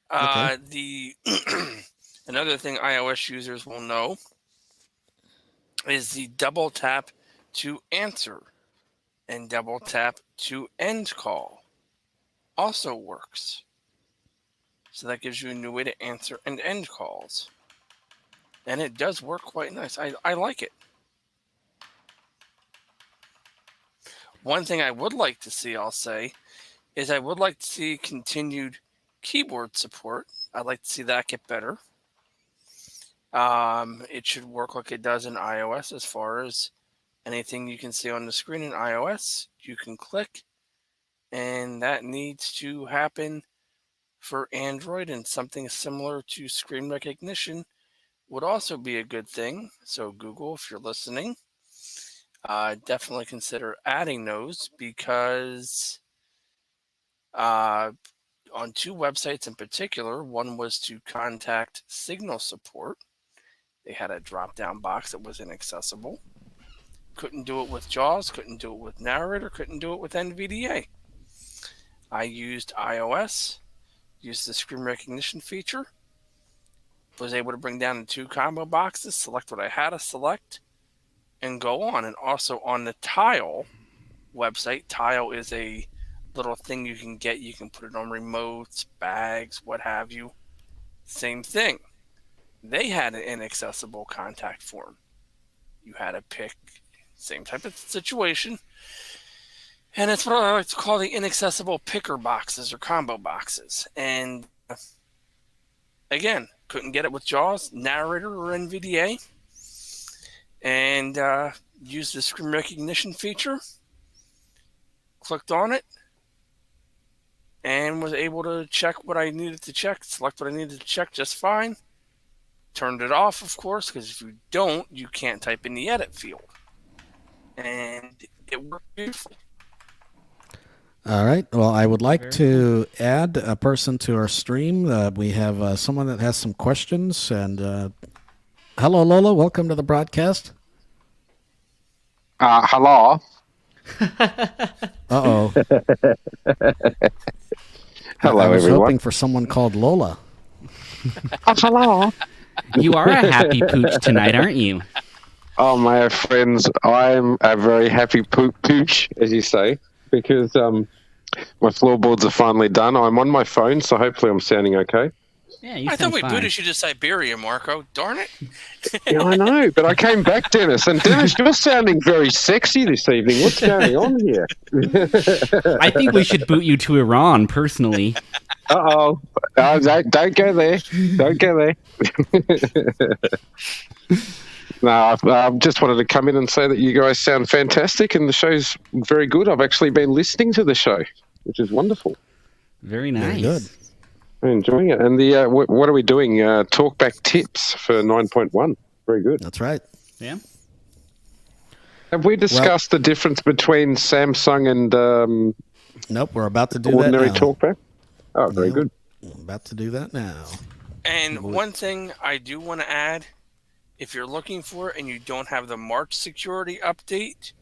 Okay. Another thing iOS users will know is the double tap to answer and double tap to end call also works. So that gives you a new way to answer and end calls. And it does work quite nice. I like it. One thing I would like to see, I'll say, is I would like to see continued keyboard support. I'd like to see that get better. It should work like it does in iOS as far as anything you can see on the screen in iOS, you can click, and that needs to happen for Android, and something similar to screen recognition would also be a good thing. So Google, if you're listening, definitely consider adding those, because on 2 websites in particular, one was to contact Signal support. They had a drop-down box that was inaccessible. Couldn't do it with JAWS, couldn't do it with Narrator, couldn't do it with NVDA. I used iOS, used the screen recognition feature, was able to bring down the 2 combo boxes, select what I had to select, and go on. And also on the Tile website, Tile is a little thing you can get. You can put it on remotes, bags, what have you. Same thing. They had an inaccessible contact form. You had to pick, same type of situation. And it's what I like to call the inaccessible picker boxes or combo boxes. And again, couldn't get it with JAWS, Narrator, or NVDA. And used the screen recognition feature, clicked on it, and was able to check what I needed to check, select what I needed to check just fine. Turned it off, of course, because if you don't, you can't type in the edit field. And it worked beautifully. All right. Well, I would like to add a person to our stream. We have someone that has some questions. And hello, Lola. Welcome to the broadcast. Hello. Uh-oh. Hello, I was everyone. hoping for someone called Lola. Hello. You are a happy pooch tonight, aren't you? Oh, my friends, I'm a very happy pooch, as you say, because my floorboards are finally done. I'm on my phone, so hopefully I'm sounding okay. Yeah, you I sound thought we fine. booted you to Siberia, Marco. Darn it. Yeah, I know, but I came back, Dennis. And Dennis, you're sounding very sexy this evening. What's going on here? I think we should boot you to Iran, personally. Uh-oh. Don't go there. Don't go there. No, I just wanted to come in and say that you guys sound fantastic and the show's very good. I've actually been listening to the show, which is wonderful. Very nice. Very good. I'm enjoying it. And the what are we doing? Talkback tips for 9.1. Very good. That's right. Yeah. Have we discussed the difference between Samsung and Nope, we're about to do ordinary that now. Talkback? Oh, very Yep. good. We're about to do that now. And one thing I do want to add, if you're looking for it and you don't have the March security update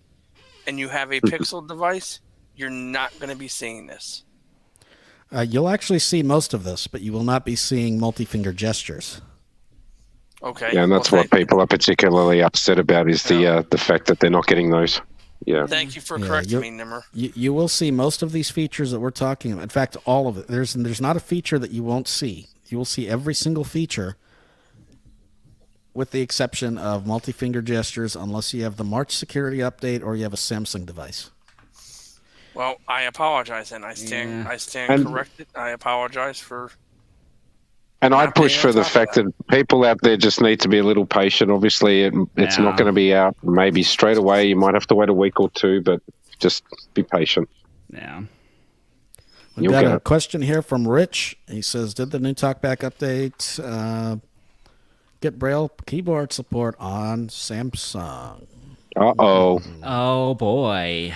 and you have a Pixel device, you're not going to be seeing this. You'll actually see most of this, but you will not be seeing multi-finger gestures. Okay. Yeah, and that's what people are particularly upset about is the fact that they're not getting those. Yeah. Thank you for Yeah, correcting me, Nimmer. You will see most of these features that we're talking about. In fact, all of it. There's not a feature that you won't see. You will see every single feature, with the exception of multi-finger gestures, unless you have the March security update or you have a Samsung device. Well, I apologize, and I stand And- corrected. I apologize for. And I Not being push on for the top of fact that people out there just need to be a little patient. Obviously, it's Yeah. not going to be out maybe straight away. You might have to wait a week or two, but just be patient. Yeah. We've You'll got get a it. question here from Rich. He says, did the new TalkBack update get Braille keyboard support on Samsung? Uh-oh. Oh boy.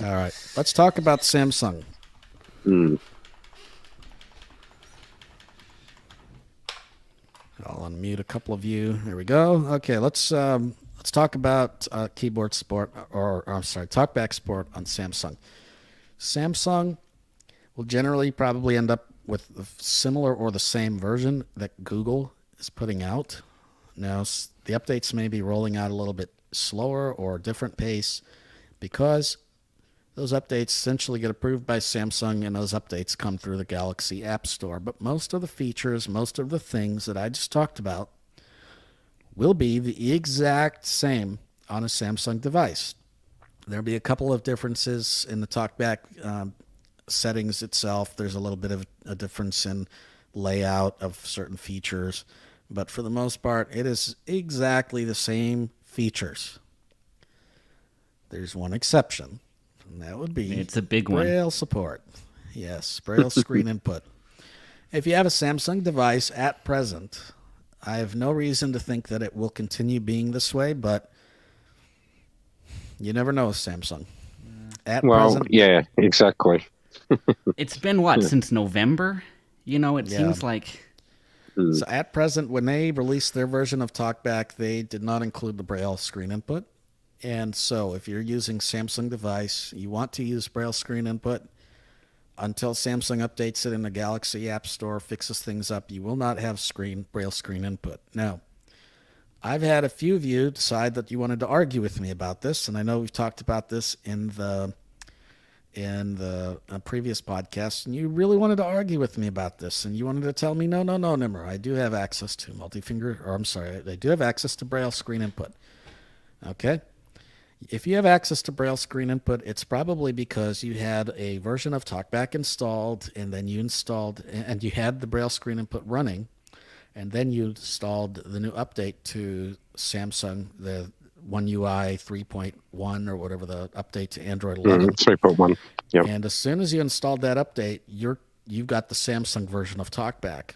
All right, let's talk about Samsung. I'll unmute a couple of you. There we go. Okay, let's talk about keyboard support, or I'm sorry, TalkBack support on Samsung. Samsung will generally probably end up with a similar or the same version that Google is putting out. Now, the updates may be rolling out a little bit slower or a different pace because those updates essentially get approved by Samsung, and those updates come through the Galaxy App Store. But most of the features, most of the things that I just talked about will be the exact same on a Samsung device. There'll be a couple of differences in the TalkBack settings itself. There's a little bit of a difference in layout of certain features, but for the most part, it is exactly the same features. There's one exception, and that would be It's a big one. Braille support. Yes, Braille screen input. If you have a Samsung device at present, I have no reason to think that it will continue being this way, but you never know with Samsung. At Well, present, yeah, exactly. It's been what, since November? It Yeah. seems like so at present, when they released their version of TalkBack, they did not include the Braille screen input. And so if you're using Samsung device, you want to use Braille screen input, until Samsung updates it in the Galaxy App Store, fixes things up, you will not have Braille screen input. Now, I've had a few of you decide that you wanted to argue with me about this, and I know we've talked about this in the previous podcast, and you really wanted to argue with me about this, and you wanted to tell me, no, Nimmer, I do have access to I do have access to Braille screen input. Okay? If you have access to Braille screen input, it's probably because you had a version of TalkBack installed, and then you had the Braille screen input running, and then you installed the new update to Samsung, the One UI 3.1 or whatever the update to Android 11. 3.1. Yep. And as soon as you installed that update, you've got the Samsung version of TalkBack.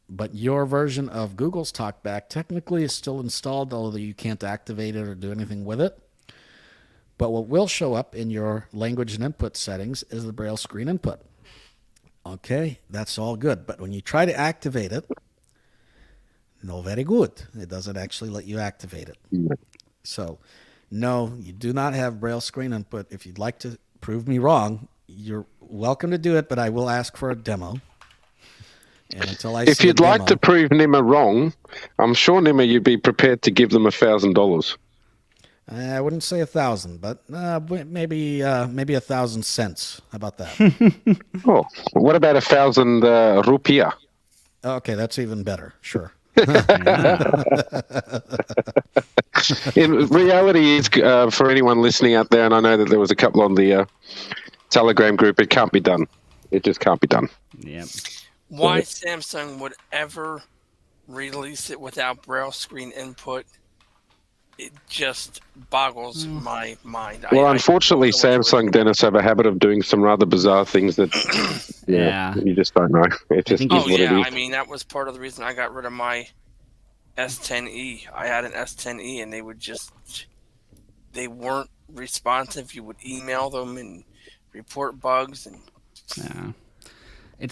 But your version of Google's TalkBack technically is still installed, although you can't activate it or do anything with it. But what will show up in your language and input settings is the Braille screen input. Okay, that's all good. But when you try to activate it, no very good. It doesn't actually let you activate it. So, no, you do not have Braille screen input. If you'd like to prove me wrong, you're welcome to do it, but I will ask for a demo. And until I If see you'd a like demo, to prove Nimmer wrong, I'm sure, Nimmer, you'd be prepared to give them $1,000. I wouldn't say 1,000, but maybe 1,000 cents. How about that? Oh, what about 1,000 rupiah? Okay, that's even better. Sure. In reality, is for anyone listening out there, and I know that there was a couple on the Telegram group, it can't be done. It just can't be done. Yep. Why Samsung would ever release it without Braille screen input, it just boggles my mind. Well, I unfortunately, don't know which way- Samsung, Dennis, have a habit of doing some rather bizarre things that Yeah. you just don't know. It just think is Oh, what yeah. it is. I mean, that was part of the reason I got rid of my S10e. I had an S10e, and they weren't responsive. You would email them and report bugs. And Yeah.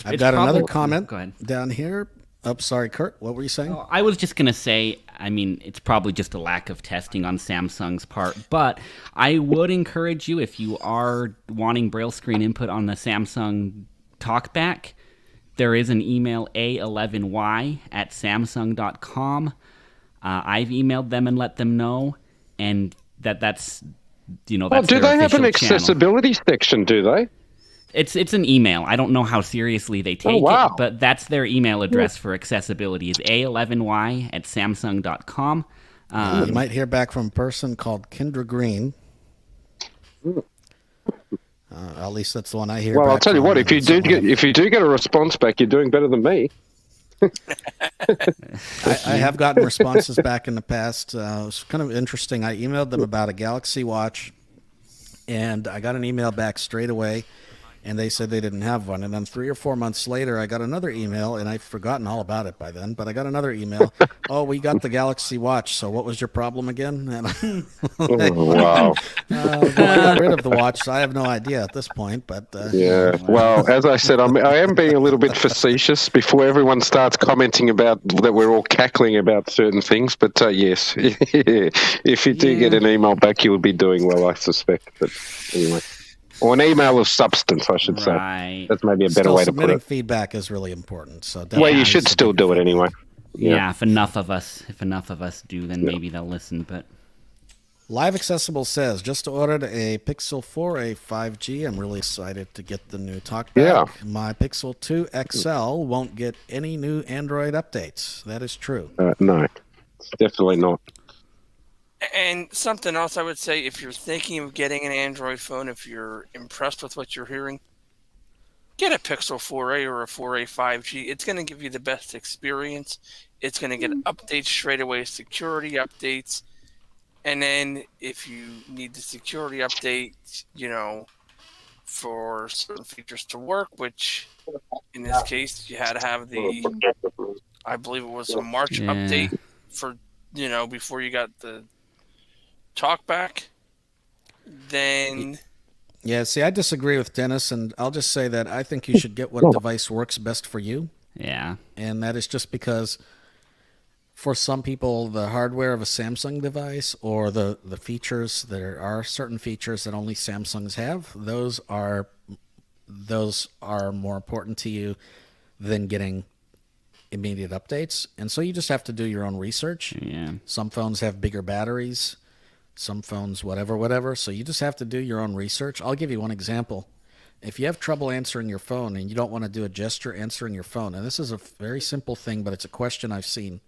I've got another probably- comment Go ahead. down here. Oh, sorry, Kurt. What were you saying? Oh, I was just going to say, I mean, it's probably just a lack of testing on Samsung's part, but I would encourage you, if you are wanting Braille screen input on the Samsung TalkBack, there is an email a11y@samsung.com. I've emailed them and let them know, and that's Oh, that's do their they have an official channel. accessibility section? Do they? It's an email. I don't know how seriously they take wow. it, but that's their email address for accessibility. It's a11y@samsung.com. You might hear back from a person called Kendra Green. At least that's the one I hear. Well, back I'll tell you from, what. and If you do get a response back, you're doing better than me. I have gotten responses back in the past. It was kind of interesting. I emailed them about a Galaxy Watch, and I got an email back straight away, and they said they didn't have one. And then 3 or 4 months later, I got another email, and I've forgotten all about it by then, but I got another email. Oh, we got the Galaxy Watch, so what was your problem again? And Wow. I got rid of the watch, so I have no idea at this point. But Yeah. Well, as I said, I am being a little bit facetious before everyone starts commenting about that we're all cackling about certain things. But yes, if you do get an email back, you will be doing well, I suspect. But anyway. Or an email of substance, I should say. That's maybe a better way to put submitting it. feedback is really important. So Well, you should still do it anyway. Yeah, if enough of us do, then maybe they'll listen. But Live Accessible says, just ordered a Pixel 4a 5G. I'm really excited to get the new TalkBack. Yeah. My Pixel 2 XL won't get any new Android updates. That is true. No, it's definitely not. And something else I would say, if you're thinking of getting an Android phone, if you're impressed with what you're hearing, get a Pixel 4a or a 4a 5G. It's going to give you the best experience. It's going to get updates straight away, security updates. And then if you need the security update, for certain features to work, which in this case, you had to have I believe it was a March update for, before you got the TalkBack, then... Yeah, see, I disagree with Dennis, and I'll just say that I think you should get what device works best for you. Yeah. And that is just because for some people, the hardware of a Samsung device or the features, there are certain features that only Samsungs have. Those are more important to you than getting immediate updates. And so you just have to do your own research. Yeah. Some phones have bigger batteries. Some phones, whatever. So you just have to do your own research. I'll give you one example. If you have trouble answering your phone and you don't want to do a gesture answering your phone, and this is a very simple thing, but it's a question I've seen.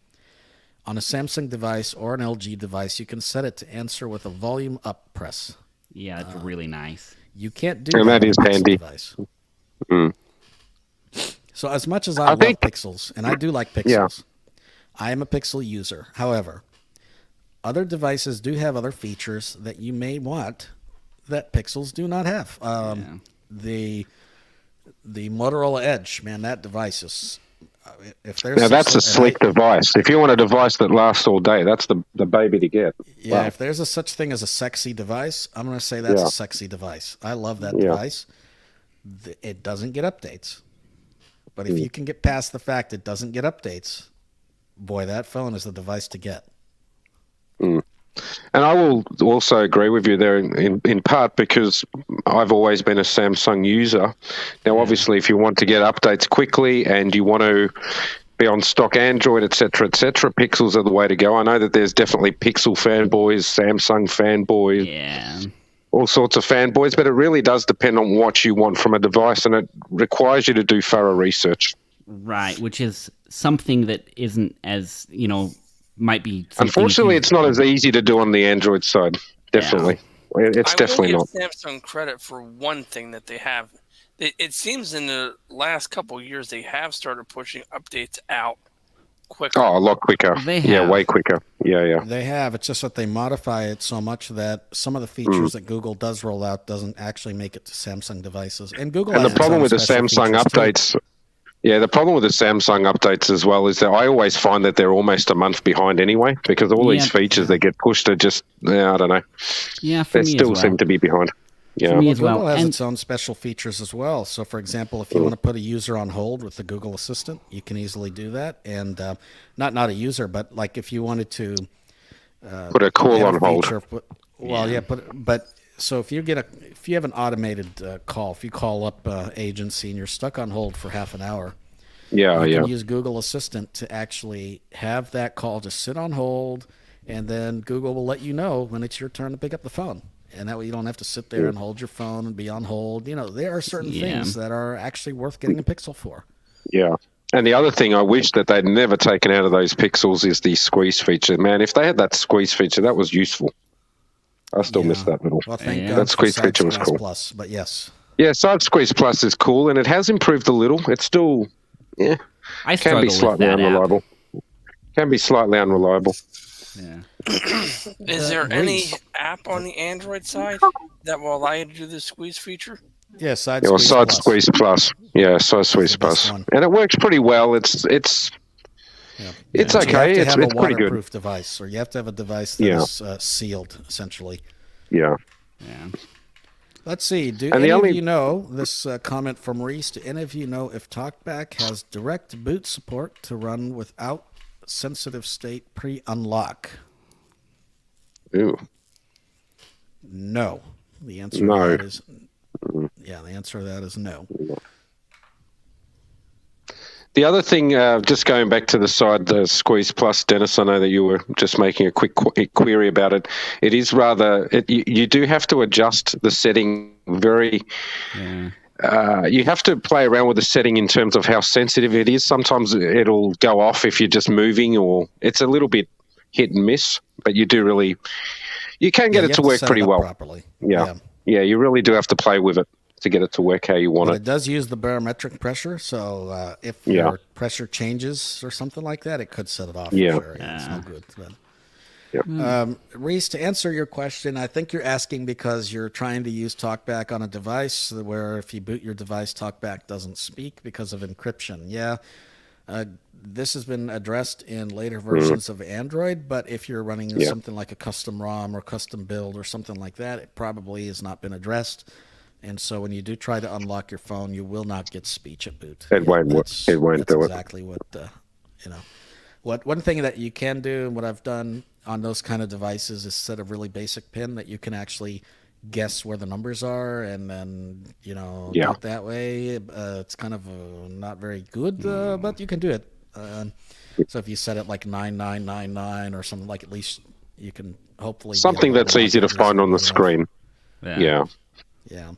On a Samsung device or an LG device, you can set it to answer with a volume up press. Yeah, it's really nice. You can't do And that that on is a Pixel handy. device. So as much as I love Pixels, and I do like Pixels, I am a Pixel user. However, other devices do have other features that you may want that Pixels do not have. The Motorola Edge, man, that device is. If there's Now that's a slick device. If you want a device that lasts all day, that's the baby to get. Yeah, if there's a such thing as a sexy device, I'm going to say that's a sexy device. I love that device. It doesn't get updates. But if you can get past the fact it doesn't get updates, boy, that phone is the device to get. And I will also agree with you there in part because I've always been a Samsung user. Now, obviously, if you want to get updates quickly and you want to be on stock Android, et cetera, Pixels are the way to go. I know that there's definitely Pixel fanboys, Samsung fanboys, all sorts of fanboys, but it really does depend on what you want from a device, and it requires you to do thorough research. Right, which is something that isn't as, might be... Unfortunately, it's not as easy to do on the Android side. Definitely. Yeah. It's definitely not. I will give Samsung credit for one thing that they have. It seems in the last couple of years they have started pushing updates out quicker. Oh, a lot quicker. Yeah, way quicker. Yeah. They have. It's just that they modify it so much that some of the features that Google does roll out doesn't actually make it to Samsung devices. And Google and has the problem with the special Samsung features, updates... too. Yeah, the problem with the Samsung updates as well is that I always find that they're almost a month behind anyway, because all these features that get pushed are just, I don't know. Yeah, for they me still as well. seem to be behind. Yeah. For me as well. Google has And its own special features as well. So, for example, if you want to put a user on hold with the Google Assistant, you can easily do that. And not a user, but like if you wanted to put a call on hold. So if you have an automated call, if you call up agency and you're stuck on hold for half an hour, you can use Google Assistant to actually have that call just sit on hold, and then Google will let you know when it's your turn to pick up the phone. And that way you don't have to sit there and hold your phone and be on hold. There are certain things that are actually worth getting a Pixel for. Yeah. And the other thing I wish that they'd never taken out of those Pixels is the squeeze feature. Man, if they had that squeeze feature, that was useful. I still miss that little. Well, thank Yeah. God That for squeeze Side feature was Squeeze cool. Plus, but yes. Yeah, Side Squeeze Plus is cool, and it has improved a little. It's still, I can struggle be with slightly that app. unreliable. Can be slightly unreliable. Yeah. Is there any Reese. app on the Android side that will allow you to do the squeeze feature? Yeah, Side Or Squeeze Side Plus. Squeeze Plus. Yeah, Side Squeeze the best Plus. one. And it works pretty well. It's Yeah. It's But okay. You have to have It's a pretty good. waterproof device, or you have to have a device that is sealed, essentially. Yeah. Yeah. Let's see. Do And any the of only- you know, this comment from Reese, do any of you know if TalkBack has direct boot support to run without sensitive state pre-unlock? Ooh. No. The answer No. to that is the answer to that is no. The other thing, just going back to the Squeeze Plus, Dennis, I know that you were just making a quick query about it. It is rather, you do have to adjust the setting very. Yeah. You have to play around with the setting in terms of how sensitive it is. Sometimes it'll go off if you're just moving, or it's a little bit hit and miss. But you can get it you to have work set pretty it up well. properly. Yeah, you really do have to play with it to get it to work how you want But it. it does use the barometric pressure, so if your pressure changes or something like that, it could set it off. Yeah. For sure. It's no good. But, Reese, to answer your question, I think you're asking because you're trying to use TalkBack on a device where if you boot your device, TalkBack doesn't speak because of encryption. Yeah, this has been addressed in later versions of Android, but if you're running something like a custom ROM or custom build or something like that, it probably has not been addressed. And so when you do try to unlock your phone, you will not get speech at boot. It won't work. It won't That's do it. exactly what, What one thing that you can do, and what I've done on those kind of devices, is set a really basic pin that you can actually guess where the numbers are, and then do it that way. It's kind of not very good, but you can do it. So if you set it like 9999 or something, like, at least you can hopefully Something that's easy to find on the screen. Yeah. Yeah.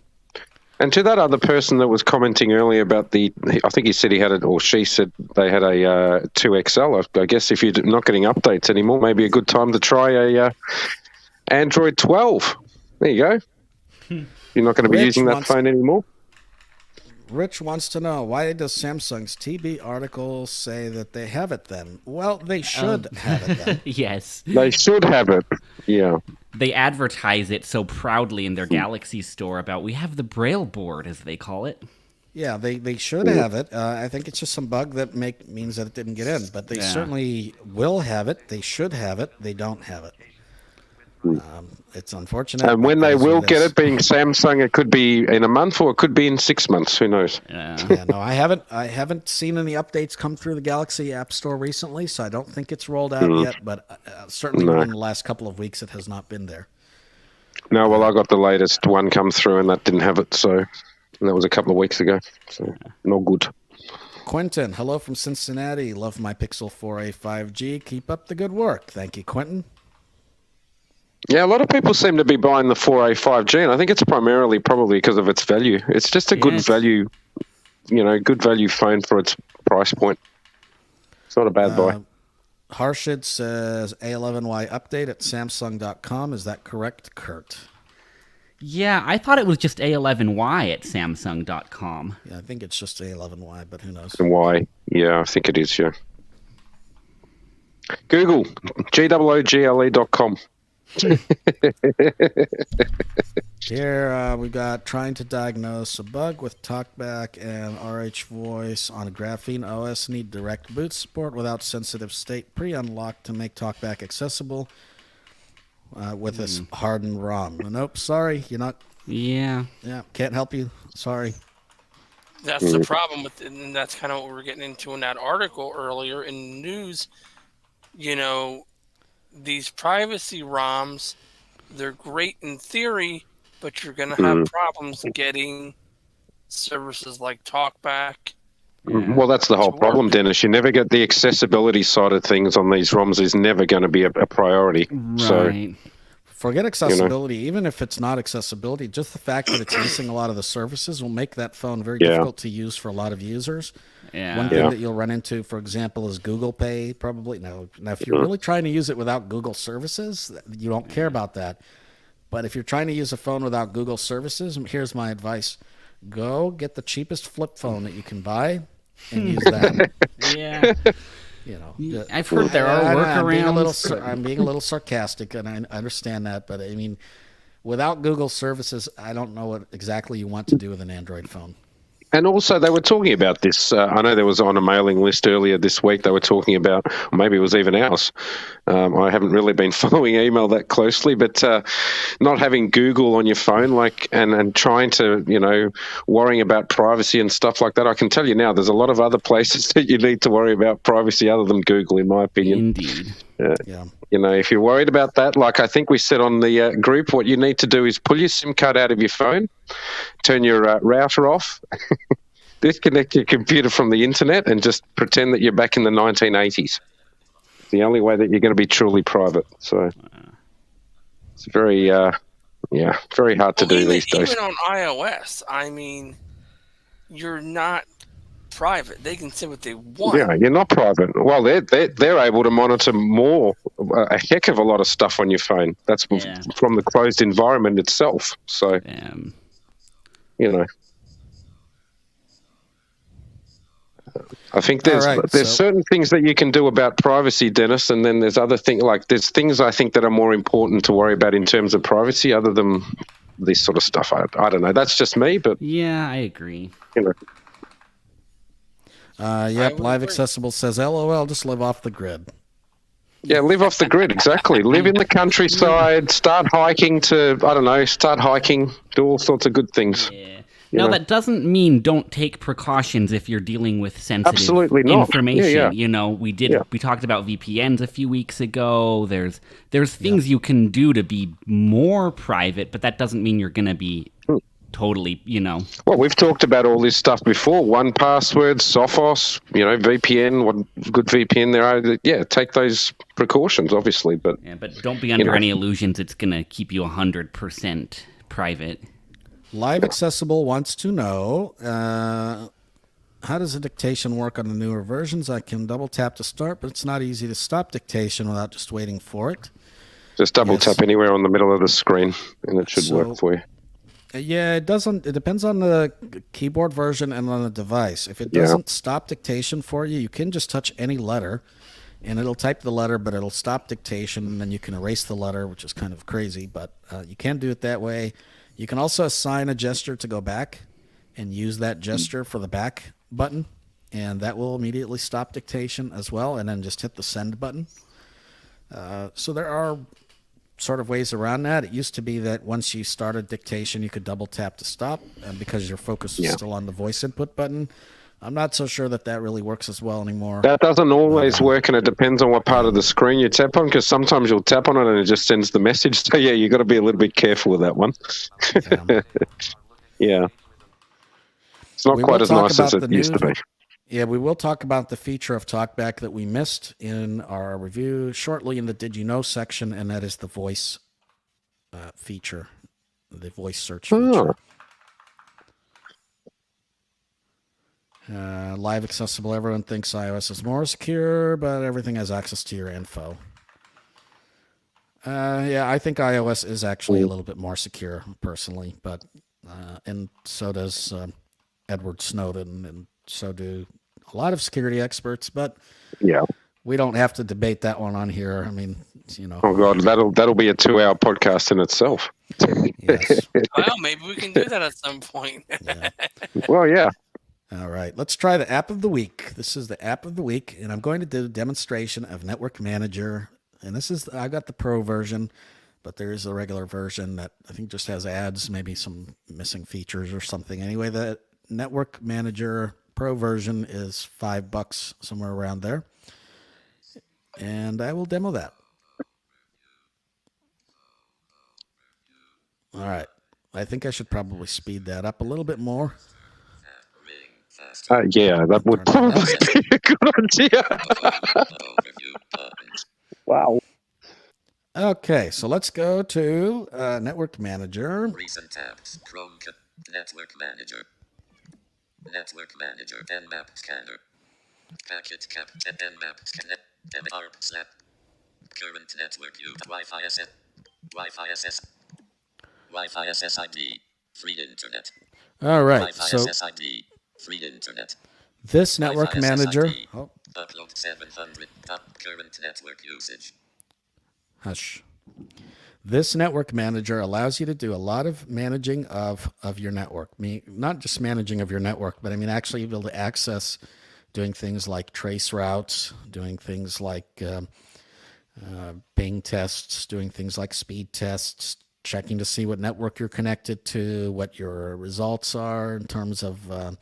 And to that other person that was commenting earlier about I think he said he had it, or she said they had a 2XL. I guess if you're not getting updates anymore, maybe a good time to try a Android 12. There you go. You're not going to be Rich using that wants- phone anymore. Rich wants to know, why does Samsung's TB article say that they have it then? Well, they should have it then. Yes. They should have it. Yeah. They advertise it so proudly in their Galaxy store about, we have the Braille board, as they call it. Yeah, they should have it. I think it's just some bug that means that it didn't get in, but they certainly will have it. They should have it. They don't have it. It's unfortunate. And when but they it is will what it get is. it, being Samsung, it could be in a month or it could be in 6 months. Who knows? Yeah, no, I haven't seen any updates come through the Galaxy App Store recently, so I don't think it's rolled out yet. But certainly within the last couple of weeks, it has not been there. No, well, I got the latest one come through and that didn't have it. So and that was a couple of weeks ago. So not good. Quentin, hello from Cincinnati. Love my Pixel 4a 5G. Keep up the good work. Thank you, Quentin. Yeah, a lot of people seem to be buying the 4A 5G, and I think it's probably because of its value. It's just a good value, good value phone for its price point. It's not a bad buy. Harshid says A11Y update at Samsung.com. Is that correct, Kurt? Yeah, I thought it was just A11Y at Samsung.com. Yeah, I think it's just A11Y, but who knows? And why? Yeah, I think it is, yeah. Google, GOOGLE.com. Here we got trying to diagnose a bug with TalkBack and RH Voice on a Graphene OS. Need direct boot support without sensitive state pre-unlocked to make TalkBack accessible with this hardened ROM. Nope, sorry, you're not. Yeah. Yeah, can't help you. Sorry. That's the problem with it, and that's kind of what we were getting into in that article earlier in the news. These privacy ROMs, they're great in theory, but you're going to have problems getting services like TalkBack. Well, that's the whole problem, Dennis. You never get the accessibility side of things on these ROMs is never going to be a priority. Right. So Forget accessibility. Even if it's not accessibility, just the fact that it's missing a lot of the services will make that phone very difficult to use for a lot of users. Yeah. One thing that you'll run into, for example, is Google Pay. Probably now, if you're really trying to use it without Google services, you don't care about that. But if you're trying to use a phone without Google services, here's my advice: go get the cheapest flip phone that you can buy and use that. Yeah. You know, I've heard there are workarounds. I'm being a little sarcastic, and I understand that. But I mean, without Google services, I don't know what exactly you want to do with an Android phone. And also, they were talking about this. I know there was on a mailing list earlier this week. They were talking about, or maybe it was even ours. I haven't really been following email that closely, but not having Google on your phone, and trying to, worrying about privacy and stuff like that. I can tell you now, there's a lot of other places that you need to worry about privacy other than Google, in my opinion. Indeed. Yeah. If you're worried about that, like I think we said on the group, what you need to do is pull your SIM card out of your phone, turn your router off, disconnect your computer from the internet, and just pretend that you're back in the 1980s. It's the only way that you're going to be truly private. So it's very, very hard to do these days. Even on iOS, I mean, you're not private. They can say what they want. Yeah, you're not private. Well, they're able to monitor a heck of a lot of stuff on your phone. That's from the closed environment itself. So, I think there's certain things that you can do about privacy, Dennis, and then there's other things, there's things I think that are more important to worry about in terms of privacy other than this sort of stuff. I don't know. That's just me, but yeah, I agree. Live Accessible says, LOL, just live off the grid. Yeah, live off the grid, exactly. Live in the countryside, start hiking, do all sorts of good things. Yeah. Now, that doesn't mean don't take precautions if you're dealing with sensitive Absolutely not. information. Yeah. We talked about VPNs a few weeks ago. There's things you can do to be more private, but that doesn't mean you're going to be totally, Well, we've talked about all this stuff before. 1Password, Sophos, VPN, what good VPN there are. Yeah, take those precautions, obviously. But don't be under any illusions it's going to keep you 100% private. Live Accessible wants to know, how does the dictation work on the newer versions? I can double tap to start, but it's not easy to stop dictation without just waiting for it. Just double tap anywhere on the middle of the screen, and it should work for you. Yeah, it doesn't. It depends on the keyboard version and on the device. If it doesn't stop dictation for you, you can just touch any letter, and it'll type the letter, but it'll stop dictation, and then you can erase the letter, which is kind of crazy, but you can do it that way. You can also assign a gesture to go back and use that gesture for the back button, and that will immediately stop dictation as well, and then just hit the send button. So there are sort of ways around that. It used to be that once you started dictation, you could double tap to stop, and because your focus was still on the voice input button. I'm not so sure that really works as well anymore. That doesn't always work, and it depends on what part of the screen you tap on, because sometimes you'll tap on it and it just sends the message. So, you got to be a little bit careful with that one. Yeah. It's not quite as nice as it used to be. Yeah, we will talk about the feature of TalkBack that we missed in our review shortly in the Did You Know section, and that is the voice feature, the voice search feature. Live Accessible, everyone thinks iOS is more secure, but everything has access to your info. I think iOS is actually a little bit more secure, personally, but and so does Edward Snowden, and so do a lot of security experts, but we don't have to debate that one on here. I mean, Oh God, that'll be a 2-hour podcast in itself. Yes. Well, maybe we can do that at some point. Well, yeah. All right, let's try the app of the week. This is the app of the week, and I'm going to do a demonstration of Network Manager. And I got the Pro version, but there is a regular version that I think just has ads, maybe some missing features or something. Anyway, the Network Manager Pro version is $5, somewhere around there. And I will demo that. All right. I think I should probably speed that up a little bit more. That would probably be a good idea. Wow. Okay, so let's go to Network Manager. Recent tabs. Chrome. Network Manager. Network Manager. Nmap Scanner. Packet cap. Nmap Scanner. MRP Slap. Current network. Wi-Fi SS. Wi-Fi SS. Wi-Fi SSID. Free internet. All right, Wi-Fi so SSID. Free internet. this Network Wi-Fi Manager. SSID. Oh, Upload 700. Current network usage. hush. This Network Manager allows you to do a lot of managing of your network. Not just managing of your network, but I mean actually be able to access doing things like trace routes, doing things like ping tests, doing things like speed tests, checking to see what network you're connected to, what your results are in terms of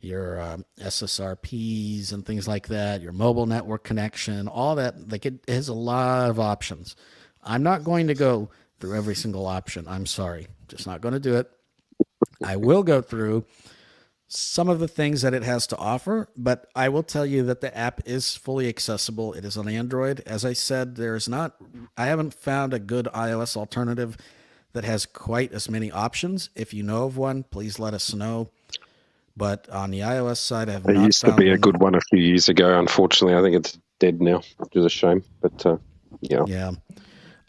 your SSRPs and things like that, your mobile network connection, all that. Like it has a lot of options. I'm not going to go through every single option. I'm sorry. Just not going to do it. I will go through some of the things that it has to offer, but I will tell you that the app is fully accessible. It is on Android. As I said, I haven't found a good iOS alternative that has quite as many options. If you know of one, please let us know. But on the iOS side, I have There not used to found be a one. good one a few years ago. Unfortunately, I think it's dead now, which is a shame. But yeah. Yeah.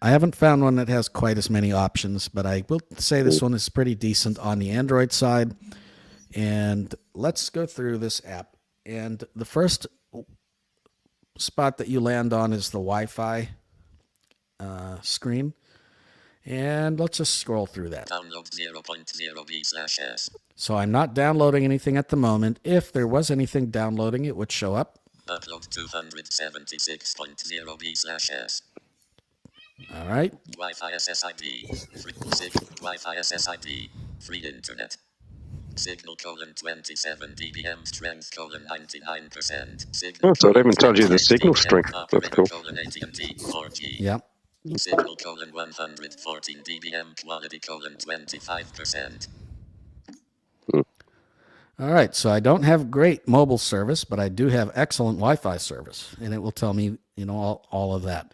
I haven't found one that has quite as many options, but I will say this one is pretty decent on the Android side. And let's go through this app. And the first spot that you land on is the Wi-Fi screen. And let's just scroll through that. Download 0.0b/s. So I'm not downloading anything at the moment. If there was anything downloading, it would show up. Upload 276.0b/s. All right. Wi-Fi SSID. Wi-Fi SSID. Free internet. Signal 27 dBm strength 99%. Signal Oh, so it even tells you the 28 signal dBm strength. That's cool. AT&T 4G. Yep. Signal 114 dBm quality 25%. All right. So I don't have great mobile service, but I do have excellent Wi-Fi service, and it will tell me, all of that.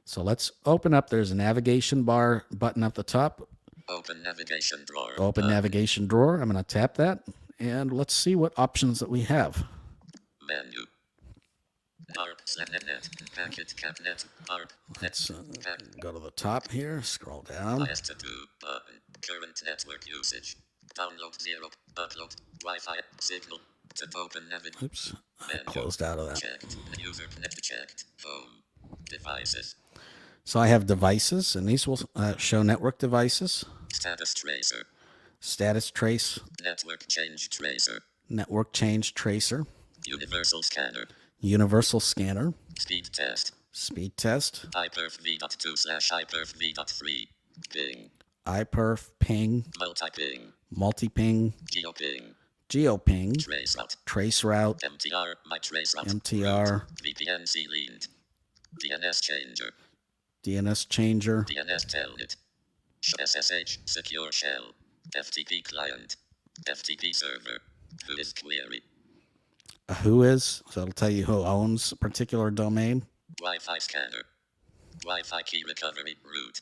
So let's open up. There's a navigation bar button at the top. Open navigation drawer. Open navigation drawer. I'm going to tap that, and let's see what options that we have. Menu. ARP net. Packet cap net. ARP. Let's go to the top here. Scroll down. IS2 button. Current network usage. Download 0. Upload. Wi-Fi. Signal. To open navigation. Oops. I Menu. closed out of that. Checked. User connect checked. Phone. Devices. So I have devices, and these will show network devices. Status tracer. Status trace. Network change tracer. Network change tracer. Universal scanner. Universal scanner. Speed test. Speed test. iPerf v.2/iPerf v.3. Ping. iPerf ping. Multi-ping. Multi-ping. Geoping. Geoping. Trace route. Trace route. MTR. My trace route. MTR. VPN C-leaned. DNS changer. DNS changer. DNS telnet. SSH. Secure shell. FTP client. FTP server. Who is query. Who is? So it'll tell you who owns a particular domain. Wi-Fi scanner. Wi-Fi key recovery root.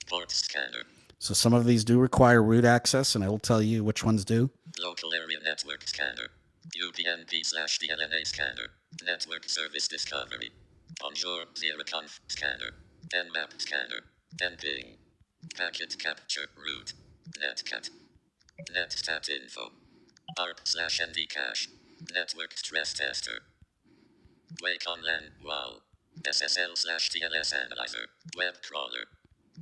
Port scanner. So some of these do require root access, and it'll tell you which ones do. Local area network scanner. UPnP/DLNA scanner. Network service discovery. Bonjour ZeroConf scanner. Nmap scanner. Nping. Packet capture root. Netcat. Netstat info. ARP/ND cache. Network stress tester. Wake on LAN wall. SSL/TLS analyzer. Web crawler.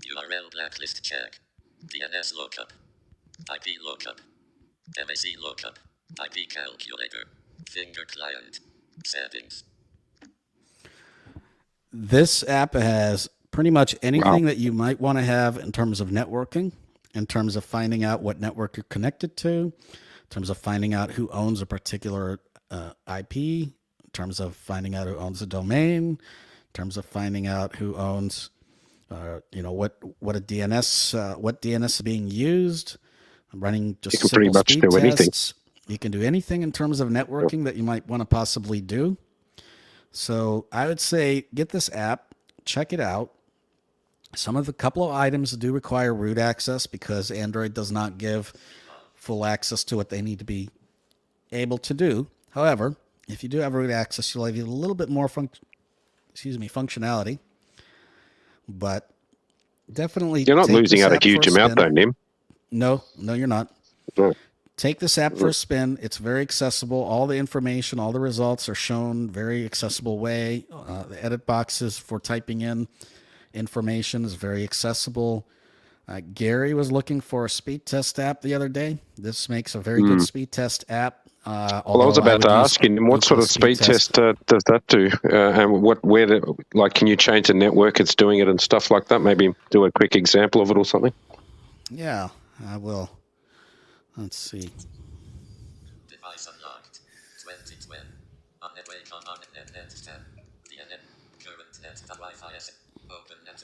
URL blacklist check. DNS lookup. IP lookup. MAC lookup. IP calculator. Finger client. Settings. This app has pretty much anything that you might want to have in terms of networking, in terms of finding out what network you're connected to, in terms of finding out who owns a particular IP, in terms of finding out who owns a domain, in terms of finding out who owns, what a DNS, what DNS is being used. I'm running just You can pretty simple much speed do anything. tests. You can do anything in terms of networking that you might want to possibly do. So I would say get this app, check it out. Some of the couple of items do require root access because Android does not give full access to what they need to be able to do. However, if you do have root access, you'll have a little bit more functionality. But definitely You're not take losing this out a app for a huge amount, spin. though, Nim. No, you're not. No. Take this app for a spin. It's very accessible. All the information, all the results are shown very accessible way. The edit boxes for typing in information is very accessible. Gary was looking for a speed test app the other day. This makes a very good speed test app. Well, I was about to ask you, what sort of speed test does that do? And can you change the network it's doing it and stuff like that? Maybe do a quick example of it or something? Yeah, I will. Let's see. Device unlocked. 2020. On net wake on net tab. DNN. Current net. Wi-Fi S. Open net.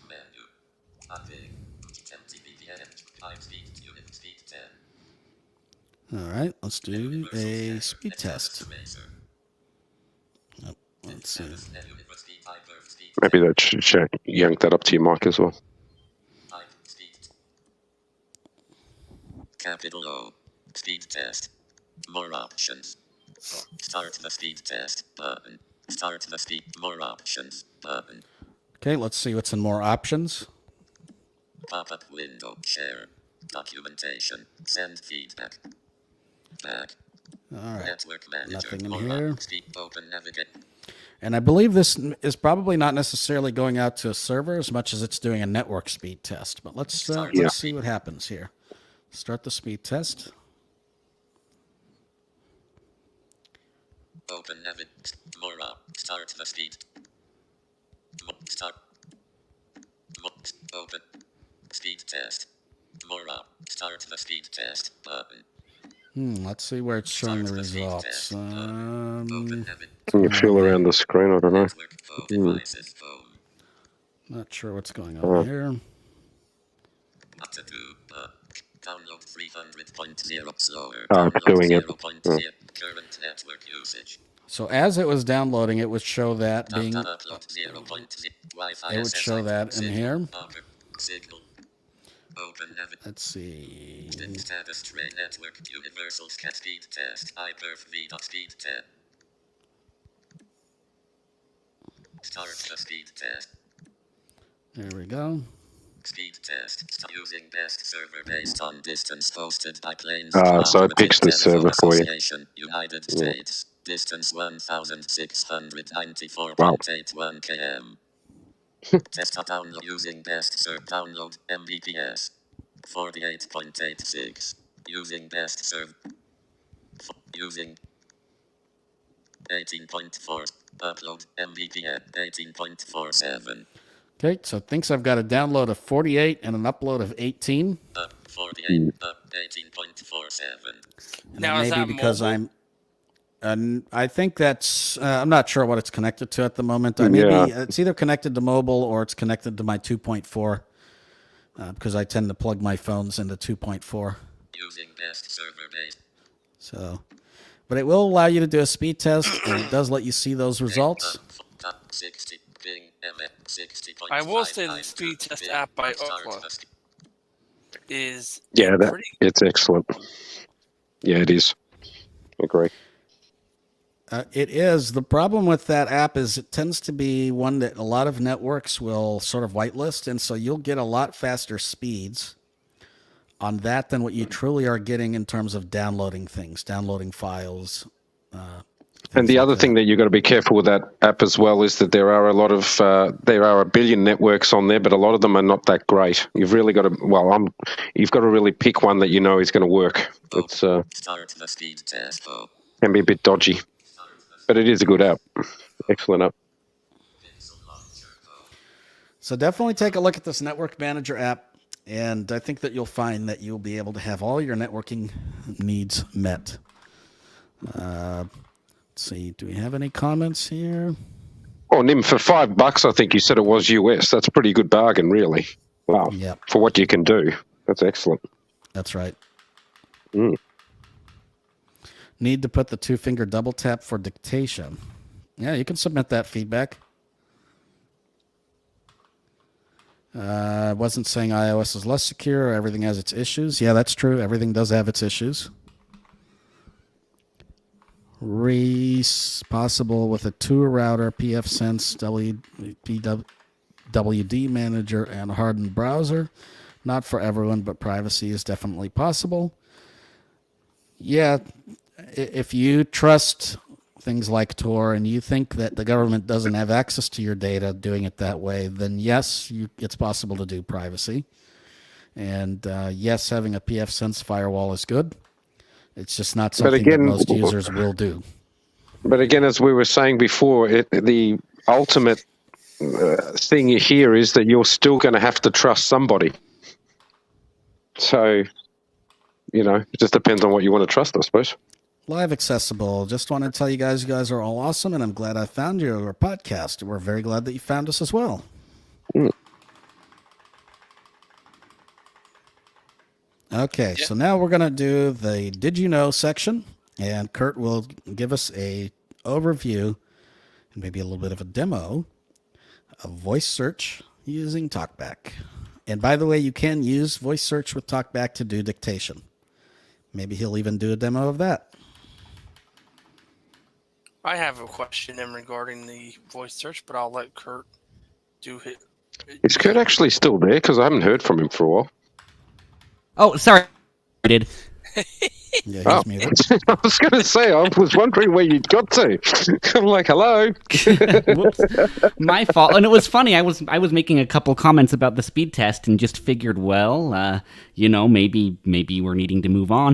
Menu. Unping. 10 TBPN. 5 speed unit speed 10. All right, let's do a speed test. Oh, let's see. Maybe that should yank that up to your mic as well. Capital O. Speed test. More options. Start the speed test button. Start the speed. More options button. Okay, let's see what's in more options. Pop-up window. Share. Documentation. Send feedback. Back. All right. Network manager. Nothing in More here. Speed open navigate. And I believe this is probably not necessarily going out to a server as much as it's doing a network speed test. But let's see what happens here. Start the speed test. Open navigate. More up. Start the speed. Start. Open. Speed test. More up. Start the speed test button. Let's see where it's showing the results. Open Can you feel around the screen? I don't know. network phone devices phone. Not sure what's going on here. Up to 2. Download 300.0 slower. Doing it. 0.0. Current network usage. So as it was downloading, it would show that being. Upload 0.0. Wi-Fi It would show that in here. Signal. Open navigate. Let's see. Status tray network universal scat speed test. Hyperv v. Speed 10. Start the speed test. There we go. Speed test. Using best server based on distance posted by planes. So it picks the server for you. United States. Distance 1,694.81 km. Test download using best server. Download Mbps. 48.86. Using best serve. Using 18.4. Upload Mbps 18.47. Okay, so it thinks I've got a download of 48 and an upload of 18. 48. 18.47. And Now, it is may that be because mobile? I think that's. I'm not sure what it's connected to at the moment. It's either connected to mobile or it's connected to my 2.4. Because I tend to plug my phones into 2.4. Using best server base. So, but it will allow you to do a speed test, and it does let you see those results. 60. Bing. 60. I will say the speed test app by Ookla is pretty. It's excellent. Yeah, it is. Agree. It is. The problem with that app is it tends to be one that a lot of networks will sort of whitelist, and so you'll get a lot faster speeds on that than what you truly are getting in terms of downloading things, downloading files. And the other thing that you've got to be careful with that app as well is that there are a billion networks on there, but a lot of them are not that great. You've really got to, you've got to really pick one that you know is going to work. It's Start the speed test. can be a bit dodgy, but it is a good app. Excellent app. So definitely take a look at this Network Manager app, and I think that you'll find that you'll be able to have all your networking needs met. Let's see. Do we have any comments here? Oh, Nim, for $5, I think you said it was US. That's a pretty good bargain, really. Wow. Yep. For what you can do. That's excellent. That's right. Need to put the 2-finger double tap for dictation. Yeah, you can submit that feedback. I wasn't saying iOS is less secure. Everything has its issues. Yeah, that's true. Everything does have its issues. Possible with a tour router, pfSense, WD manager, and hardened browser. Not for everyone, but privacy is definitely possible. Yeah, if you trust things like Tor and you think that the government doesn't have access to your data doing it that way, then yes, it's possible to do privacy. And yes, having a pfSense firewall is good. It's just not something that most users will do. But again, as we were saying before, the ultimate thing here is that you're still going to have to trust somebody. So, it just depends on what you want to trust, I suppose. Live accessible. Just want to tell you guys are all awesome, and I'm glad I found your podcast. We're very glad that you found us as well. Okay, so now we're going to do the Did You Know section, and Kurt will give us a overview and maybe a little bit of a demo of voice search using TalkBack. And by the way, you can use voice search with TalkBack to do dictation. Maybe he'll even do a demo of that. I have a question regarding the voice search, but I'll let Kurt do it. Is Kurt actually still there? Because I haven't heard from him for a while. Oh, sorry. I did. Yeah, he's muted. I was going to say, I was wondering where you'd got to. I'm like, hello. Whoops. My fault. And it was funny. I was making a couple comments about the speed test and just figured, well, maybe we're needing to move on.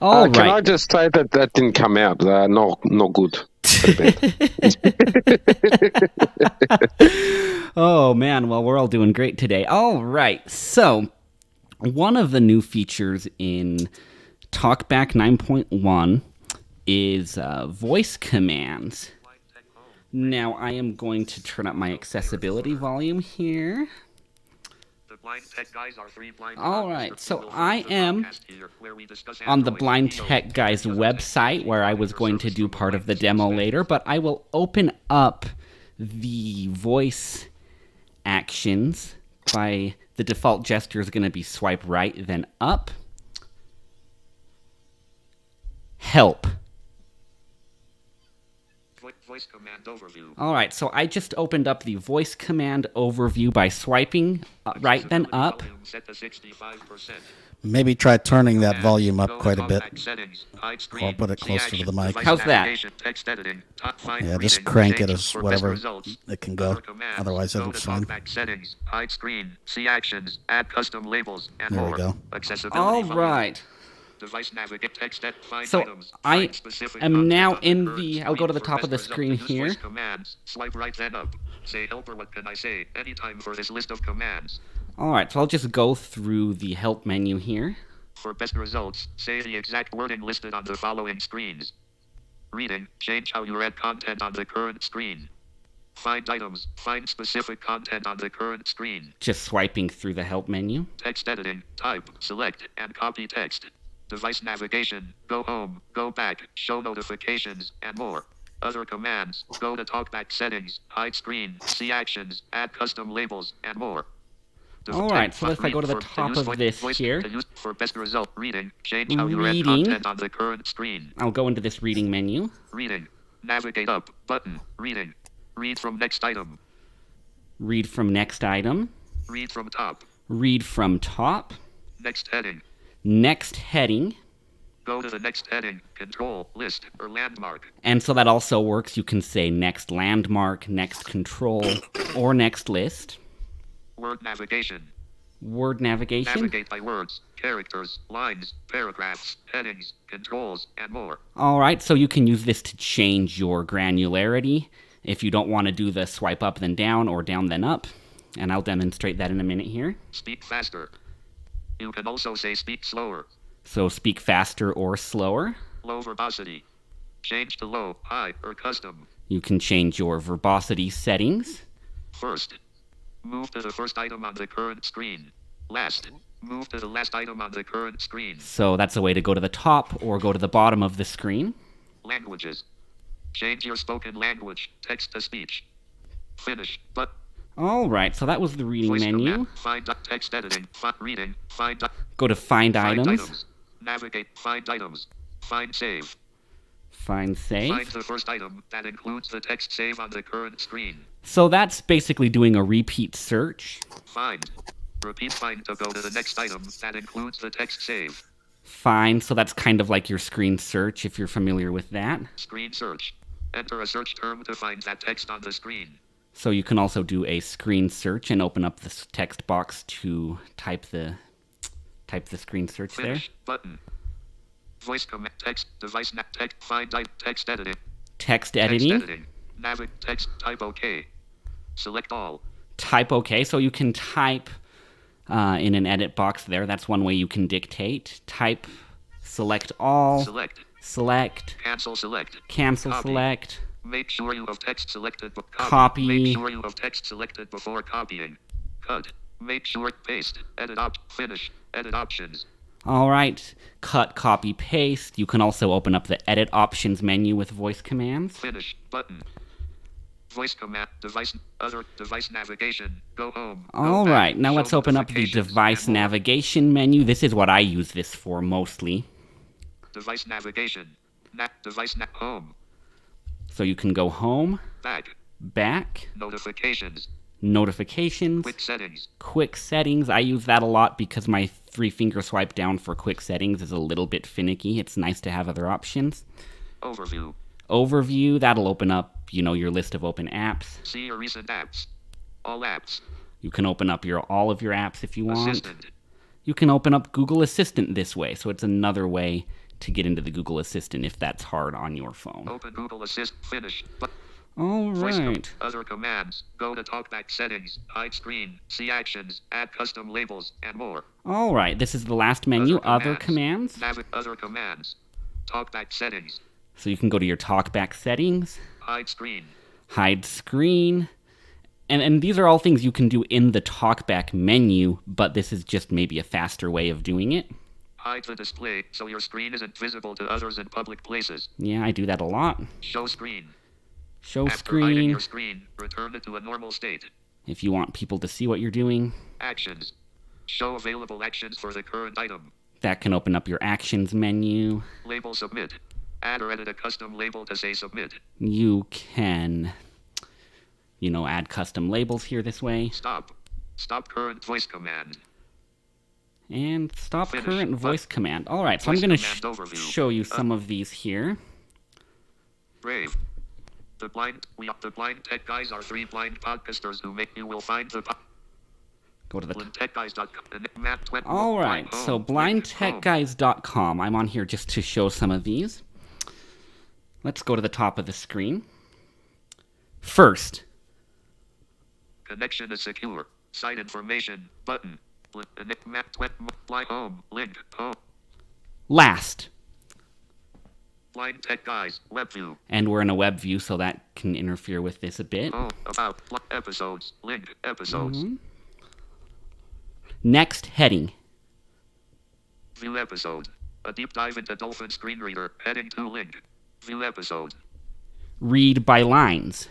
All right. Can I just say that didn't come out? Not good. Oh, man. Well, we're all doing great today. All right. So, one of the new features in TalkBack 9.1 is voice commands. Now, I am going to turn up my accessibility volume here. All right, so I am on the BlindTechGuys website where I was going to do part of the demo later, but I will open up the voice actions by the default gesture is going to be swipe right, then up. Help. Voice command overview. All right, so I just opened up the voice command overview by swiping right, then up. Set to 65%. Maybe try turning that volume up quite a bit. Or put it closer to the mic. How's that? Yeah, just crank it as whatever it can go. Otherwise, it'll fine. Settings, hide screen, see actions, add custom labels, and There we more. go. All right. Device navigate text at find So items, I find specific am content now on in current the. I'll go to the for top of the best result. screen Use here. voice commands. Swipe right then up. Say help or what can I say? Anytime for this list of commands. All right, so I'll just go through the help menu here. For best results, say the exact wording listed on the following screens. Reading, change how you read content on the current screen. Find items, find specific content on the current screen. Just swiping through the help menu. Text editing, type, select, and copy text. Device navigation, go home, go back, show notifications, and more. Other commands, go to TalkBack settings, hide screen, see actions, add custom labels, and more. All right, so if I go to the top of this here. For best result, reading, change how you read Reading. content on the current screen. I'll go into this reading menu. Reading, navigate up, button, reading. Read from next item. Read from next item. Read from top. Read from top. Next heading. Next heading. Go to the next heading, control, list, or landmark. And so that also works. You can say next landmark, next control, or next list. Word navigation. Word navigation. Navigate by words, characters, lines, paragraphs, headings, controls, and more. All right, so you can use this to change your granularity if you don't want to do the swipe up then down or down then up. And I'll demonstrate that in a minute here. Speak faster. You can also say speak slower. So speak faster or slower. Low verbosity. Change to low, high, or custom. You can change your verbosity settings. First, move to the first item on the current screen. Last, move to the last item on the current screen. So that's a way to go to the top or go to the bottom of the screen. Languages. Change your spoken language, text to speech. Finish, but All right, so that was the reading Voice menu. command. Find text editing. Reading. Find Go to Find find Items. items. Navigate. Find items. Find save. Find Save. Find the first item that includes the text save on the current screen. So that's basically doing a repeat search. Find. Repeat find to go to the next item that includes the text save. Find, so that's kind of like your screen search if you're familiar with that. Screen search. Enter a search term to find that text on the screen. So you can also do a screen search and open up this text box to type the screen search there. Finish. Button. Voice command. Text. Device. Text. Find. Text editing. Text Text editing. editing. Text. Type OK. Select all. Type OK, so you can type in an edit box there. That's one way you can dictate. Type, select all, Select. select, Cancel. Select. cancel Copy. select, Make sure you have text selected. Copy. Make sure you have text selected before copying. Cut. Make sure. Paste. Edit. Finish. Edit options. All right, cut, copy, paste. You can also open up the edit options menu with voice commands. Finish. Button. Voice command. Device. Other. Device navigation. Go home. Go All back, right, now show let's open up the notifications, device and more. navigation menu. This is what I use this for mostly. Device navigation. Home. So you can go home, Back. back, Notifications. notifications, Quick settings. quick settings. I use that a lot because my 3-finger swipe down for quick settings is a little bit finicky. It's nice to have other options. Overview. Overview, that'll open up, your list of open apps. See your recent apps. All apps. You can open up all of your apps if you want. Assistant. You can open up Google Assistant this way, so it's another way to get into the Google Assistant if that's hard on your phone. Open Google Assist. Finish. All Voice right. Other commands. Go to TalkBack settings. Hide screen. See actions. Add custom labels and more. All right, this is the last menu, Other Commands. Other commands. TalkBack settings. So you can go to your TalkBack settings, Hide screen. hide screen, and these are all things you can do in the TalkBack menu, but this is just maybe a faster way of doing it. Hide the display so your screen isn't visible to others in public places. Yeah, I do that a lot. Show screen. Show After hiding screen, your screen, return it to a normal state. if you want people to see what you're doing. Actions. Show available actions for the current item. That can open up your Actions menu. Label submit. Add or edit a custom label to say submit. You can, add custom labels here this way. Stop. Stop current voice command. And stop Finish. current voice command. All right, so I'm Voice going to command overview. show you some of these here. Brave. The BlindTechGuys are 3 blind podcasters who make you will find the Go to the BlindTechGuys.com. All right, so blindtechguys.com. I'm on here just to show some of these. Let's go to the top of the screen. First, Connection is secure. Site information button. Home link home. last, BlindTechGuys web view. and we're in a web view, so that can interfere with this a bit. Home about episodes link episodes. Next heading, View episode. A deep dive into Dolphin screen reader. Heading 2 link. View episode. read by lines,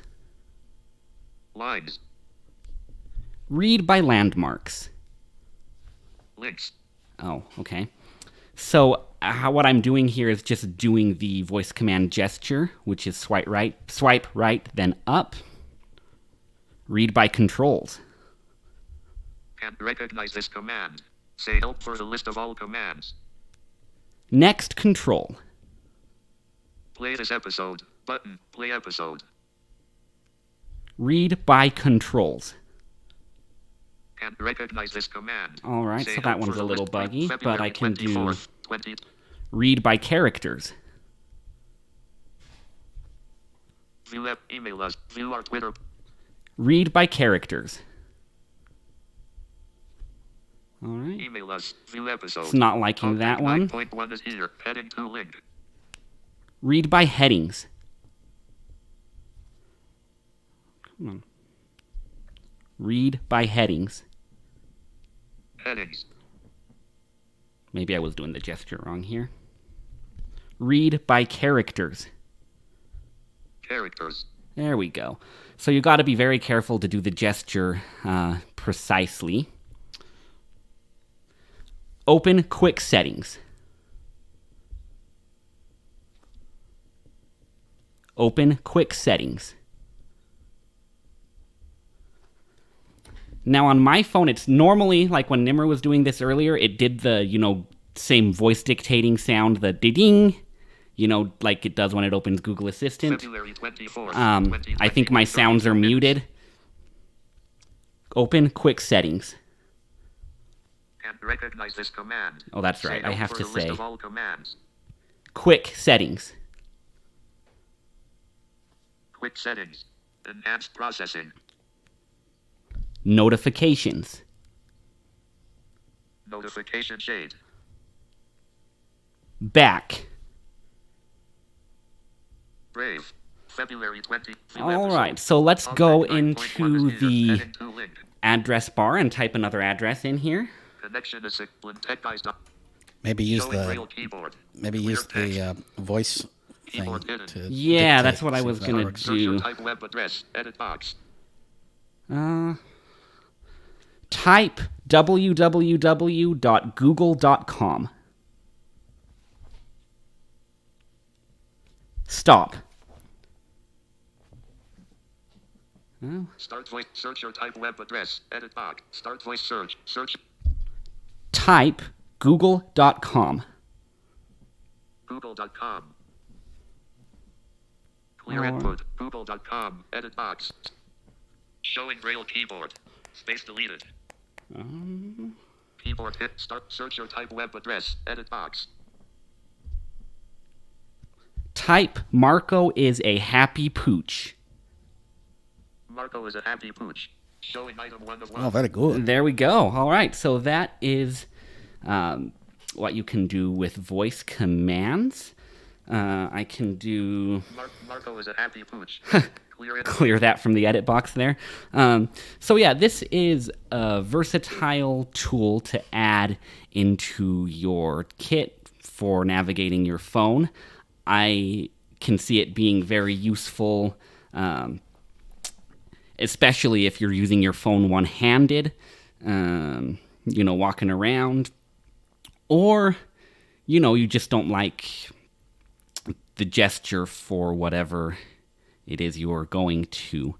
Lines. read by landmarks. Links. Oh, okay. So what I'm doing here is just doing the voice command gesture, which is swipe right, then up. Read by controls. Can recognize this command. Say help for the list of all commands. Next control. Play this episode. Button. Play episode. Read by controls. Can recognize this command. All right, Say so help that for one's the a little list. buggy, but I February can do 24th, 20. read by characters. View email us. View our Twitter. Read by characters. All right. Email us. View episode. It's not liking that one. 9.1 is here. Heading 2 link. Read by headings. Come on. Read by headings. Headings. Maybe I was doing the gesture wrong here. Read by characters. Characters. There we go. So you got to be very careful to do the gesture precisely. Open quick settings. Open quick settings. Now on my phone, it's normally, like when Nimmer was doing this earlier, it did the, same voice dictating sound, the ding, like it does when it opens Google Assistant. February 24th, I think my sounds are muted. Open quick settings. And recognize this command. Oh, that's right. I have to for a list say of all commands. quick settings. Quick settings. Enhanced processing. Notifications. Notification shade. Back. Brave. February 20. All right, so let's go into the address bar and type another address in here. Connection is BlindTechGuys. Maybe use Showing the Braille keyboard. voice thing Keyboard hidden. to Yeah, dictate, that's what I see was if that gonna works. Search your do. type web address. Edit box. Type www.google.com. Stop. Oh. Start voice. Search your type web address. Edit box. Start voice search. Search Type google.com. google.com. Clear Alright. input. Google.com. Edit box. Showing Braille keyboard. Space deleted. Keyboard hit. Start. Search your type web address. Edit box. Type Marco is a happy pooch. Marco is a happy pooch. Showing item 1 of 1. Oh, very good. There we go. All right, so that is what you can do with voice commands. I can do Marco is a happy pooch. Clear input. clear that from the edit box there. So yeah, this is a versatile tool to add into your kit for navigating your phone. I can see it being very useful, especially if you're using your phone one-handed, walking around, or, you just don't like the gesture for whatever it is you're going to.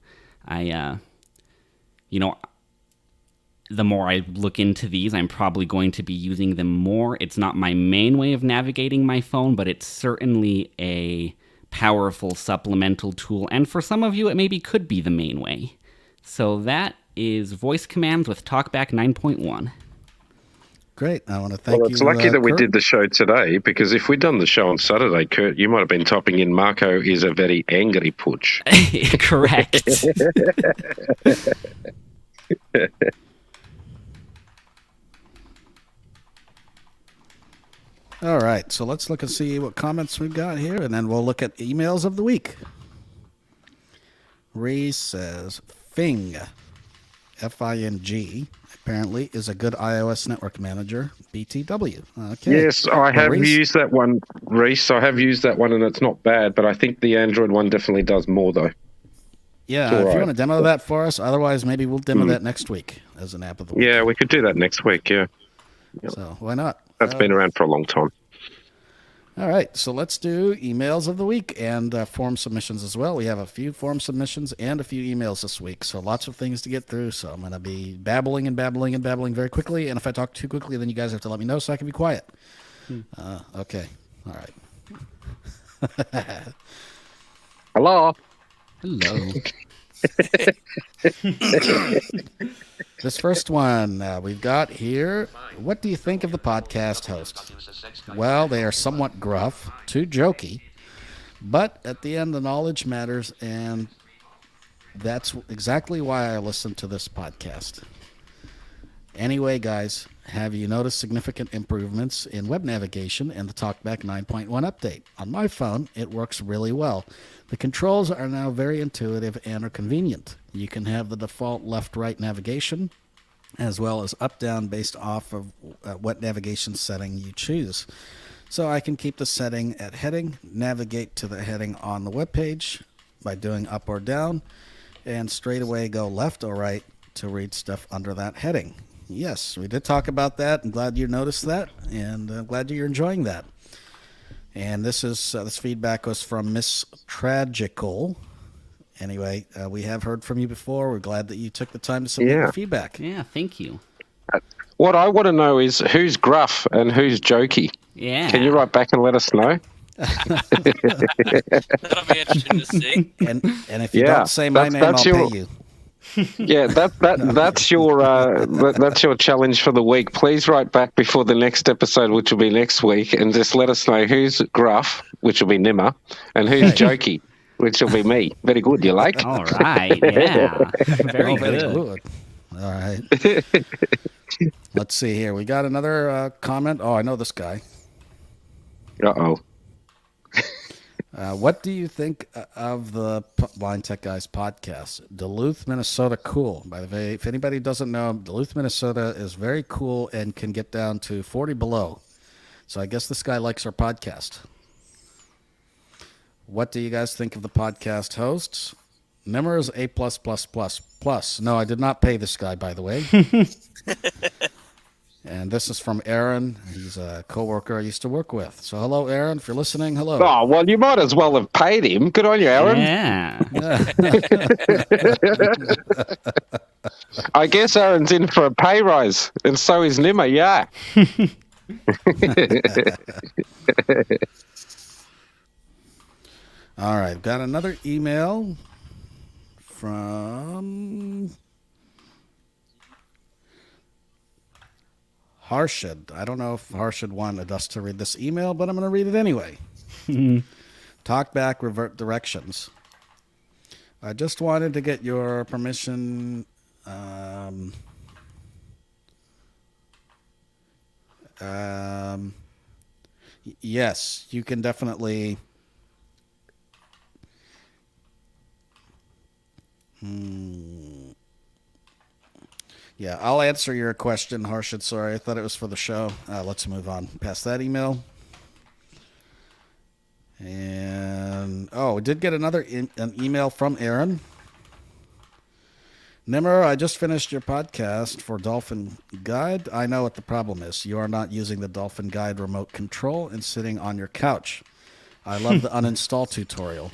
The more I look into these, I'm probably going to be using them more. It's not my main way of navigating my phone, but it's certainly a powerful supplemental tool. And for some of you, it maybe could be the main way. So that is voice commands with TalkBack 9.1. Great. I want to thank Well, you. it's lucky that we Kurt. did the show today, because if we'd done the show on Saturday, Kurt, you might have been typing in Marco is a very angry pooch. Correct. All right, so let's look and see what comments we've got here, and then we'll look at emails of the week. Reese says, Fing, F-I-N-G, apparently is a good iOS network manager, BTW. Okay. Yes, I Well, have Reese- used that one, Reese. I have used that one, and it's not bad, but I think the Android one definitely does more, though. Yeah, It's all if you right. want to demo that for us, otherwise maybe we'll demo that next week as an app of the week. Yeah, we could do that next week, yeah. So why not? That's been around for a long time. All right, so let's do emails of the week and form submissions as well. We have a few form submissions and a few emails this week, so lots of things to get through. So I'm going to be babbling and babbling and babbling very quickly, and if I talk too quickly, then you guys have to let me know so I can be quiet. Okay, all right. Hello. Hello. This first one we've got here, what do you think of the podcast hosts? Well, they are somewhat gruff, too jokey, but at the end, the knowledge matters, and that's exactly why I listen to this podcast. Anyway, guys, have you noticed significant improvements in web navigation in the TalkBack 9.1 update? On my phone, it works really well. The controls are now very intuitive and are convenient. You can have the default left-right navigation, as well as up-down based off of what navigation setting you choose. So I can keep the setting at heading, navigate to the heading on the web page, by doing up or down, and straight away go left or right to read stuff under that heading. Yes, we did talk about that. I'm glad you noticed that, and I'm glad you're enjoying that. And this feedback was from Miss Tragical. Anyway, we have heard from you before. We're glad that you took the time to submit your feedback. Yeah, thank you. What I want to know is who's gruff and who's jokey. Yeah. Can you write back and let us know? That'll be interesting to see. And if you don't say my name, I'll pay you. Yeah, that's your challenge for the week. Please write back before the next episode, which will be next week, and just let us know who's gruff, which will be Nimmer, and who's jokey, which will be me. Very good, you like? All right, yeah. Very good. All right. Let's see here. We got another comment. Oh, I know this guy. Uh-oh. What do you think of the Blind Tech Guys podcast? Duluth, Minnesota, cool. By the way, if anybody doesn't know, Duluth, Minnesota is very cool and can get down to 40 below. So I guess this guy likes our podcast. What do you guys think of the podcast hosts? Nimmer is A+++++. No, I did not pay this guy, by the way. And this is from Aaron. He's a coworker I used to work with. So hello, Aaron. If you're listening, hello. Oh, well, you might as well have paid him. Good on you, Aaron. Yeah. I guess Aaron's in for a pay rise, and so is Nimmer, yeah. All right, got another email from Harshad. I don't know if Harshad wanted us to read this email, but I'm going to read it anyway. TalkBack, revert directions. I just wanted to get your permission. Yes, you can definitely. Yeah, I'll answer your question, Harshad. Sorry, I thought it was for the show. Let's move on past that email. And, we did get an email from Aaron. Nimmer, I just finished your podcast for Dolphin Guide. I know what the problem is. You are not using the Dolphin Guide remote control and sitting on your couch. I love the uninstall tutorial.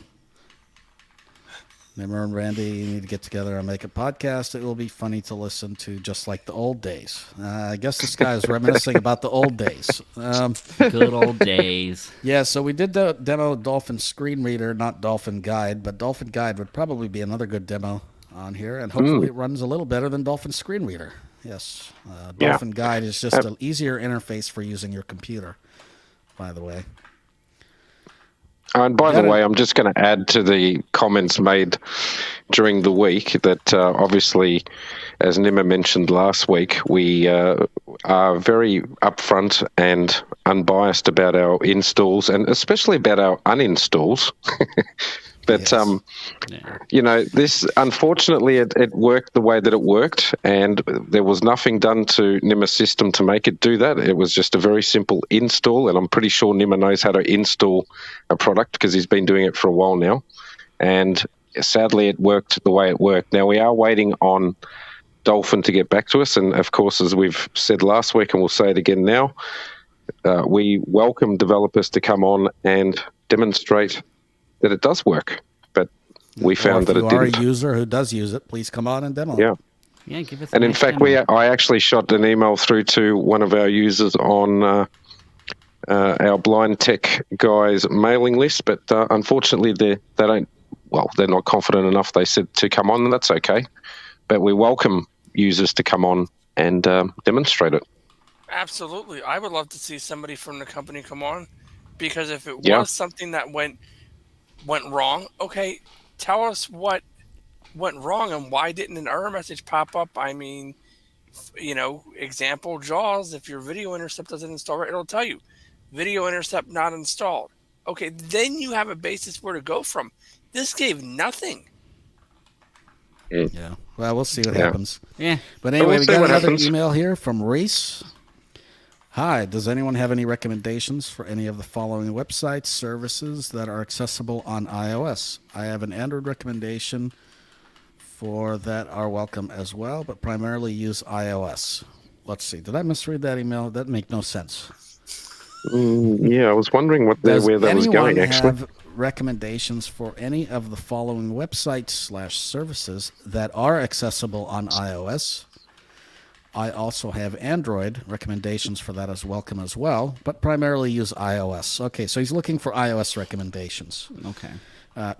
Nimmer and Randy, you need to get together and make a podcast. It will be funny to listen to, just like the old days. I guess this guy is reminiscing about the old days. Good old days. Yeah, so we did the demo Dolphin Screen Reader, not Dolphin Guide, but Dolphin Guide would probably be another good demo on here, and hopefully it runs a little better than Dolphin Screen Reader. Yes, Dolphin Guide is just an easier interface for using your computer, by the way. And by the way, I'm just going to add to the comments made during the week that obviously, as Nimmer mentioned last week, we are very upfront and unbiased about our installs and especially about our uninstalls. But, this, unfortunately, it worked the way that it worked, and there was nothing done to Nimmer's system to make it do that. It was just a very simple install, and I'm pretty sure Nimmer knows how to install a product because he's been doing it for a while now. And sadly, it worked the way it worked. Now, we are waiting on Dolphin to get back to us, and of course, as we've said last week, and we'll say it again now, we welcome developers to come on and demonstrate that it does work, but we found that it didn't. If you are a user who does use it, please come on and demo. Yeah, give us. And in fact, I actually shot an email through to one of our users on our Blind Tech Guys mailing list, but unfortunately, they're not confident enough. They said to come on, and that's okay. But we welcome users to come on and demonstrate it. Absolutely, I would love to see somebody from the company come on, because if it was something that went wrong, okay, tell us what went wrong and why didn't an error message pop up. I mean, example JAWS, if your video intercept doesn't install right, it'll tell you video intercept not installed. Okay, then you have a basis where to go from. This gave nothing. Yeah, well, we'll see what happens. Yeah. But anyway, we'll we see got what another happens. email here from Reese. Hi, does anyone have any recommendations for any of the following websites, services that are accessible on iOS? I have an Android recommendation for that are welcome as well, but primarily use iOS. Let's see. Did I misread that email? That make no sense. Yeah, I was wondering where that was anyone going, actually. have recommendations for any of the following websites/services that are accessible on iOS? I also have Android recommendations for that as welcome as well, but primarily use iOS. Okay, so he's looking for iOS recommendations. Okay.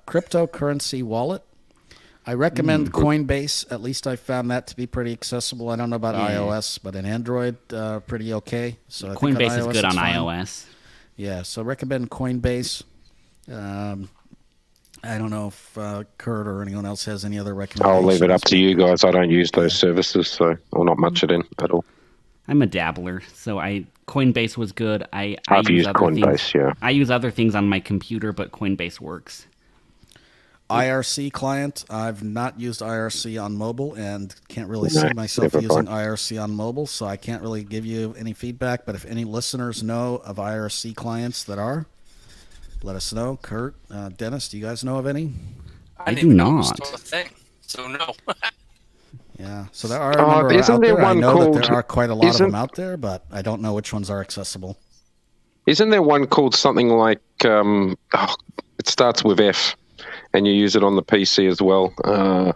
Cryptocurrency wallet. I recommend Coinbase. At least I found that to be pretty accessible. I don't know about iOS, but in Android, pretty okay. So I think on Coinbase is iOS good on it's fine. iOS. Yeah, so recommend Coinbase. I don't know if Kurt or anyone else has any other recommendations. I'll leave it up to you guys. I don't use those services, so I'm not much in at all. I'm a dabbler, so Coinbase was good. I've use used other Coinbase, things. yeah. I use other things on my computer, but Coinbase works. IRC client. I've not used IRC on mobile and can't really see myself never using mind. IRC on mobile, so I can't really give you any feedback. But if any listeners know of IRC clients that are, let us know. Kurt, Dennis, do you guys know of any? I I didn't do even know it was not. still a thing. So no. Yeah, so there are a number isn't out there there. I one know that called- there are quite a lot of isn't- them out there, but I don't know which ones are accessible. Isn't there one called something like, it starts with F, and you use it on the PC as well? I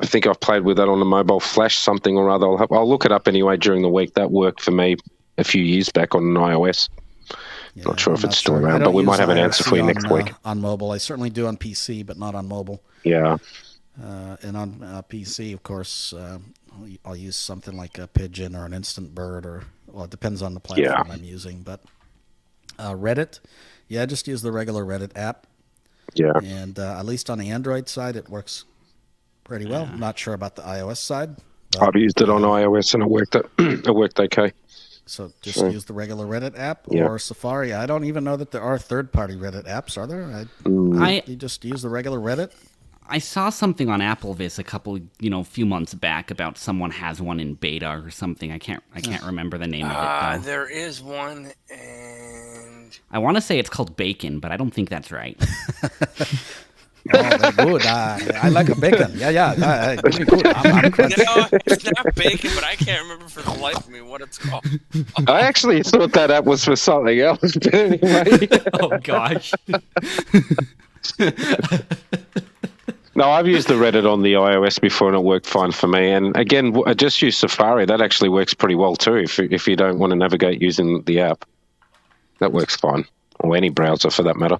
think I've played with that on the mobile, Flash something or other. I'll look it up anyway during the week. That worked for me a few years back on an iOS. Yeah, Not sure if I'm it's still I around, don't but we use might have an IRC answer for you next week. On mobile. I certainly do on PC, but not on mobile. Yeah. And on PC, of course, I'll use something like a Pigeon or an Instant Bird, or well, it depends on the platform I'm using. But Reddit, just use the regular Reddit app, Yeah. and at least on the Android side, it works pretty well. I'm not sure about the iOS side. But, I've used it on iOS and it worked okay. So just use the regular Reddit app Yeah. or Safari. I don't even know that there are third-party Reddit apps, are there? You just use the regular Reddit? I saw something on Applevis few months back about someone has one in beta or something. I can't remember the name of it though. There is one, and I want to say it's called Bacon, but I don't think that's right. Oh, they're good. I like a bacon. Give me good. I'm crunchy. no, it's not bacon, but I can't remember for the life of me what it's called. I actually thought that app was for something else, but anyway. Oh gosh. No, I've used the Reddit on the iOS before and it worked fine for me. And again, I just use Safari. That actually works pretty well too if you don't want to navigate using the app. That works fine. Or any browser for that matter.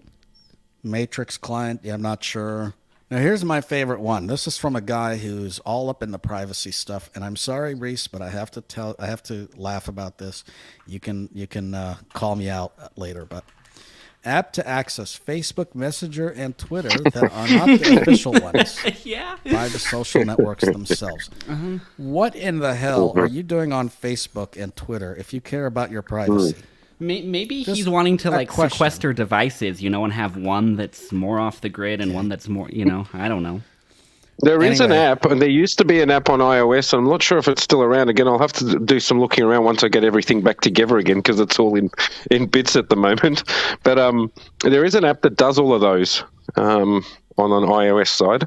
Matrix client. I'm not sure. Now, here's my favorite one. This is from a guy who's all up in the privacy stuff. And I'm sorry, Reese, but I have to laugh about this. You can call me out later, but app to access Facebook Messenger and Twitter that are not the official ones by the social networks themselves. What in the hell are you doing on Facebook and Twitter if you care about your privacy? Maybe Just he's wanting to a question. sequester devices, and have one that's more off the grid and one that's more, I don't know. There is an Anyway. app, and there used to be an app on iOS. I'm not sure if it's still around. Again, I'll have to do some looking around once I get everything back together again because it's all in bits at the moment. But there is an app that does all of those on an iOS side.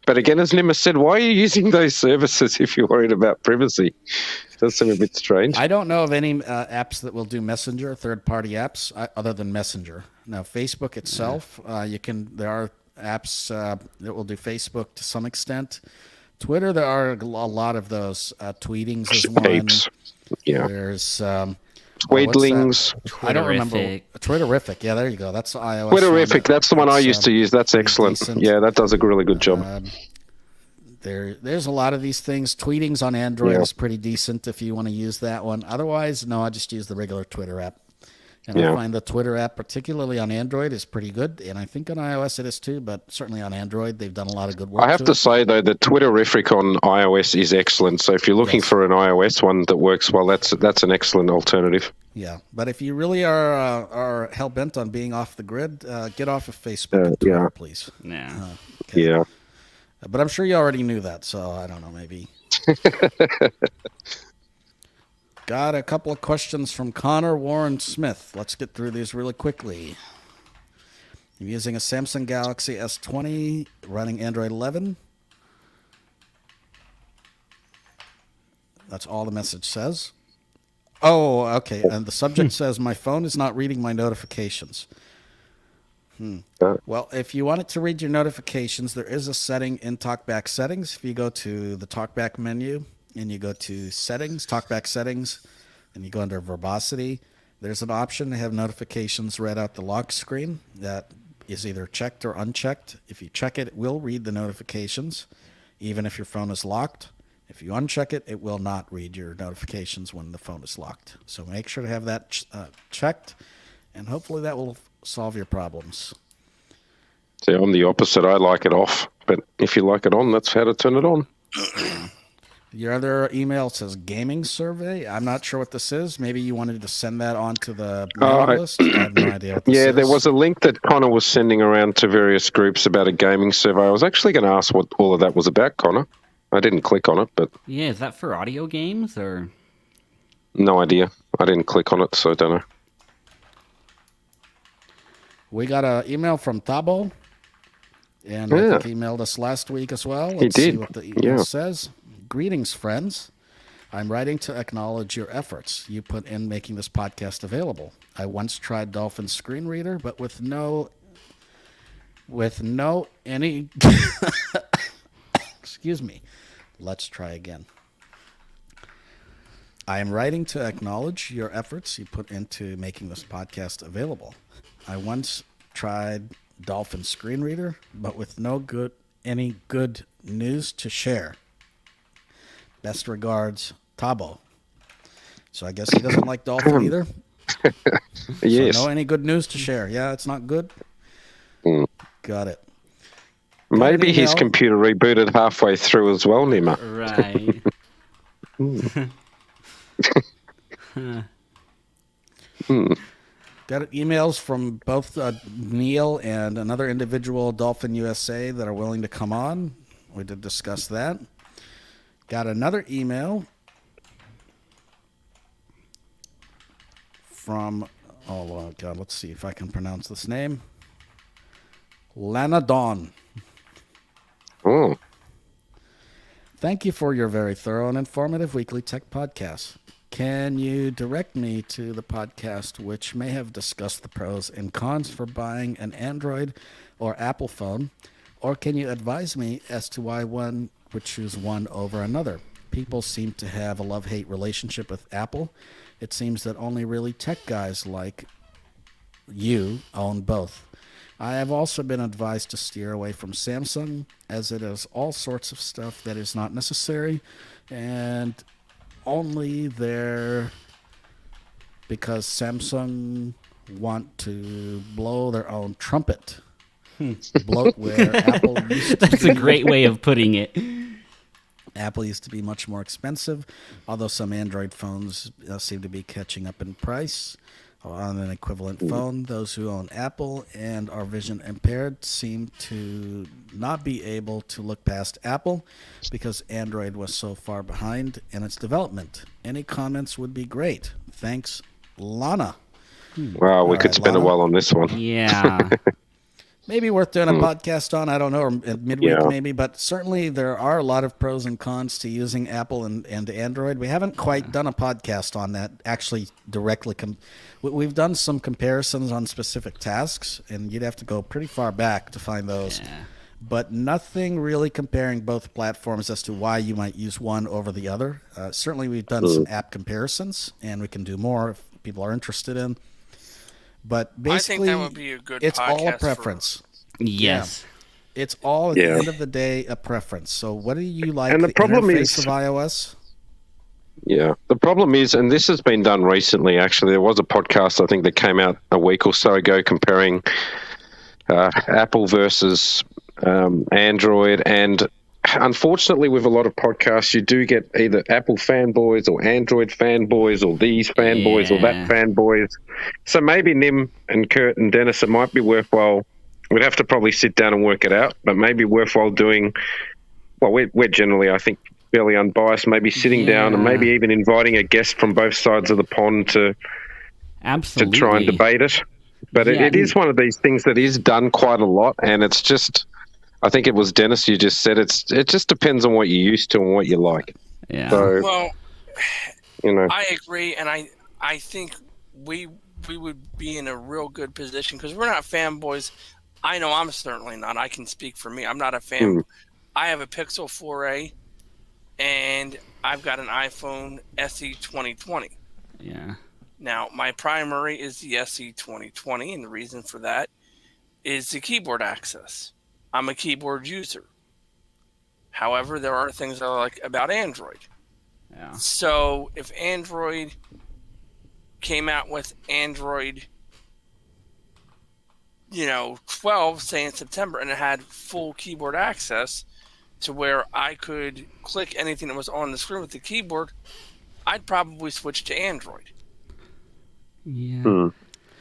But again, as Nimbus said, why are you using those services if you're worried about privacy? It does seem a bit strange. I don't know of any apps that will do Messenger, third-party apps, other than Messenger. Now, Facebook itself, there are apps that will do Facebook to some extent. Twitter, there are a lot of those. Tweetings is one. Heaps. Yeah. There's Tweedlings. I don't remember. Twitterific. Twitterific. Yeah, there you go. That's the iOS. Twitterific. one. That's the one I used to use. That's excellent. decent. Yeah, that does a really good job. There's a lot of these things. Tweetings on Android Yeah. is pretty decent if you want to use that one. Otherwise, no, I just use the regular Twitter app. And Yeah. I find the Twitter app, particularly on Android, is pretty good. And I think on iOS it is too, but certainly on Android, they've done a lot of good work. I have to say, though, the Twitterific on iOS is excellent. So if you're looking for an iOS one that works well, that's an excellent alternative. Yeah, but if you really are hell bent on being off the grid, get off of Facebook and Twitter, yeah. please. Yeah. Okay. Yeah. But I'm sure you already knew that, so I don't know, maybe. Got a couple of questions from Connor Warren Smith. Let's get through these really quickly. I'm using a Samsung Galaxy S20 running Android 11. That's all the message says. Oh, okay. And the subject says, my phone is not reading my notifications. Well, if you want it to read your notifications, there is a setting in TalkBack settings. If you go to the TalkBack menu and you go to settings, TalkBack settings, and you go under verbosity, there's an option to have notifications read out the lock screen that is either checked or unchecked. If you check it, it will read the notifications, even if your phone is locked. If you uncheck it, it will not read your notifications when the phone is locked. So make sure to have that checked, and hopefully that will solve your problems. See, I'm the opposite. I like it off, but if you like it on, that's how to turn it on. Your other email says gaming survey. I'm not sure what this is. Maybe you wanted to send that on to the mailing list. I have no idea what this is. Yeah, there was a link that Connor was sending around to various groups about a gaming survey. I was actually going to ask what all of that was about, Connor. I didn't click on it, but... Yeah, is that for audio games, or...? No idea. I didn't click on it, so I don't know. We got an email from Thabo, and I think he emailed us last week as well. Let's did. see what the email says. Greetings, friends. I'm writing to acknowledge your efforts you put in making this podcast available. I once tried Dolphin Screen Reader, but with no any excuse me. Let's try again. I am writing to acknowledge your efforts you put into making this podcast available. I once tried Dolphin Screen Reader, but with any good news to share. Best regards, Tabo. So I guess he doesn't like Dolphin either. Yes. So any good news to share? Yeah, it's not good. Got it. Maybe his computer rebooted halfway through as well, Nima. Right. Got emails from both Neil and another individual, Dolphin USA, that are willing to come on. We did discuss that. Got another email from, oh God, let's see if I can pronounce this name. Lana Dawn. Oh. Thank you for your very thorough and informative weekly tech podcast. Can you direct me to the podcast which may have discussed the pros and cons for buying an Android or Apple phone? Or can you advise me as to why one would choose one over another? People seem to have a love-hate relationship with Apple. It seems that only really tech guys like you own both. I have also been advised to steer away from Samsung, as it has all sorts of stuff that is not necessary and only there because Samsung want to blow their own trumpet. Bloatware. Apple used to That's a great way of putting it. Apple used to be much more expensive, although some Android phones seem to be catching up in price on an equivalent phone. Those who own Apple and are vision impaired seem to not be able to look past Apple because Android was so far behind in its development. Any comments would be great. Thanks, Lana. Wow, we could spend a while on this one. Yeah. Maybe worth doing a podcast on, I don't know, or midweek maybe, but certainly there are a lot of pros and cons to using Apple and Android. We haven't quite done a podcast on that, actually directly. We've done some comparisons on specific tasks, and you'd have to go pretty far back to find those. Yeah. But nothing really comparing both platforms as to why you might use one over the other. Certainly we've done some app comparisons, and we can do more if people are interested in. But basically, I think that would be a good it's all a podcast preference. Yes. It's all, at the end of the day, a preference. So what do you like, And the problem interface is- of iOS? Yeah. The problem is, and this has been done recently, actually, there was a podcast, I think, that came out a week or so ago comparing Apple versus Android. And unfortunately, with a lot of podcasts, you do get either Apple fanboys or Android fanboys or these fanboys or that fanboys. So maybe Nim and Kurt and Dennis, it might be worthwhile. We'd have to probably sit down and work it out, but maybe worthwhile doing. Well, we're generally, I think, fairly unbiased, maybe sitting down and maybe even inviting a guest from both sides of the pond to Absolutely. try and debate it. But it is one of these things that is done quite a lot, and it's just, I think it was Dennis you just said, it just depends on what you're used to and what you like. Yeah. So, Well, you know, I agree, and I think we would be in a real good position because we're not fanboys. I know I'm certainly not. I can speak for me. I'm not a fan. I have a Pixel 4a, and I've got an iPhone SE 2020. Yeah. Now, my primary is the SE 2020, and the reason for that is the keyboard access. I'm a keyboard user. However, there are things I like about Android. Yeah. So if Android came out with Android, 12, say in September, and it had full keyboard access to where I could click anything that was on the screen with the keyboard, I'd probably switch to Android. Yeah.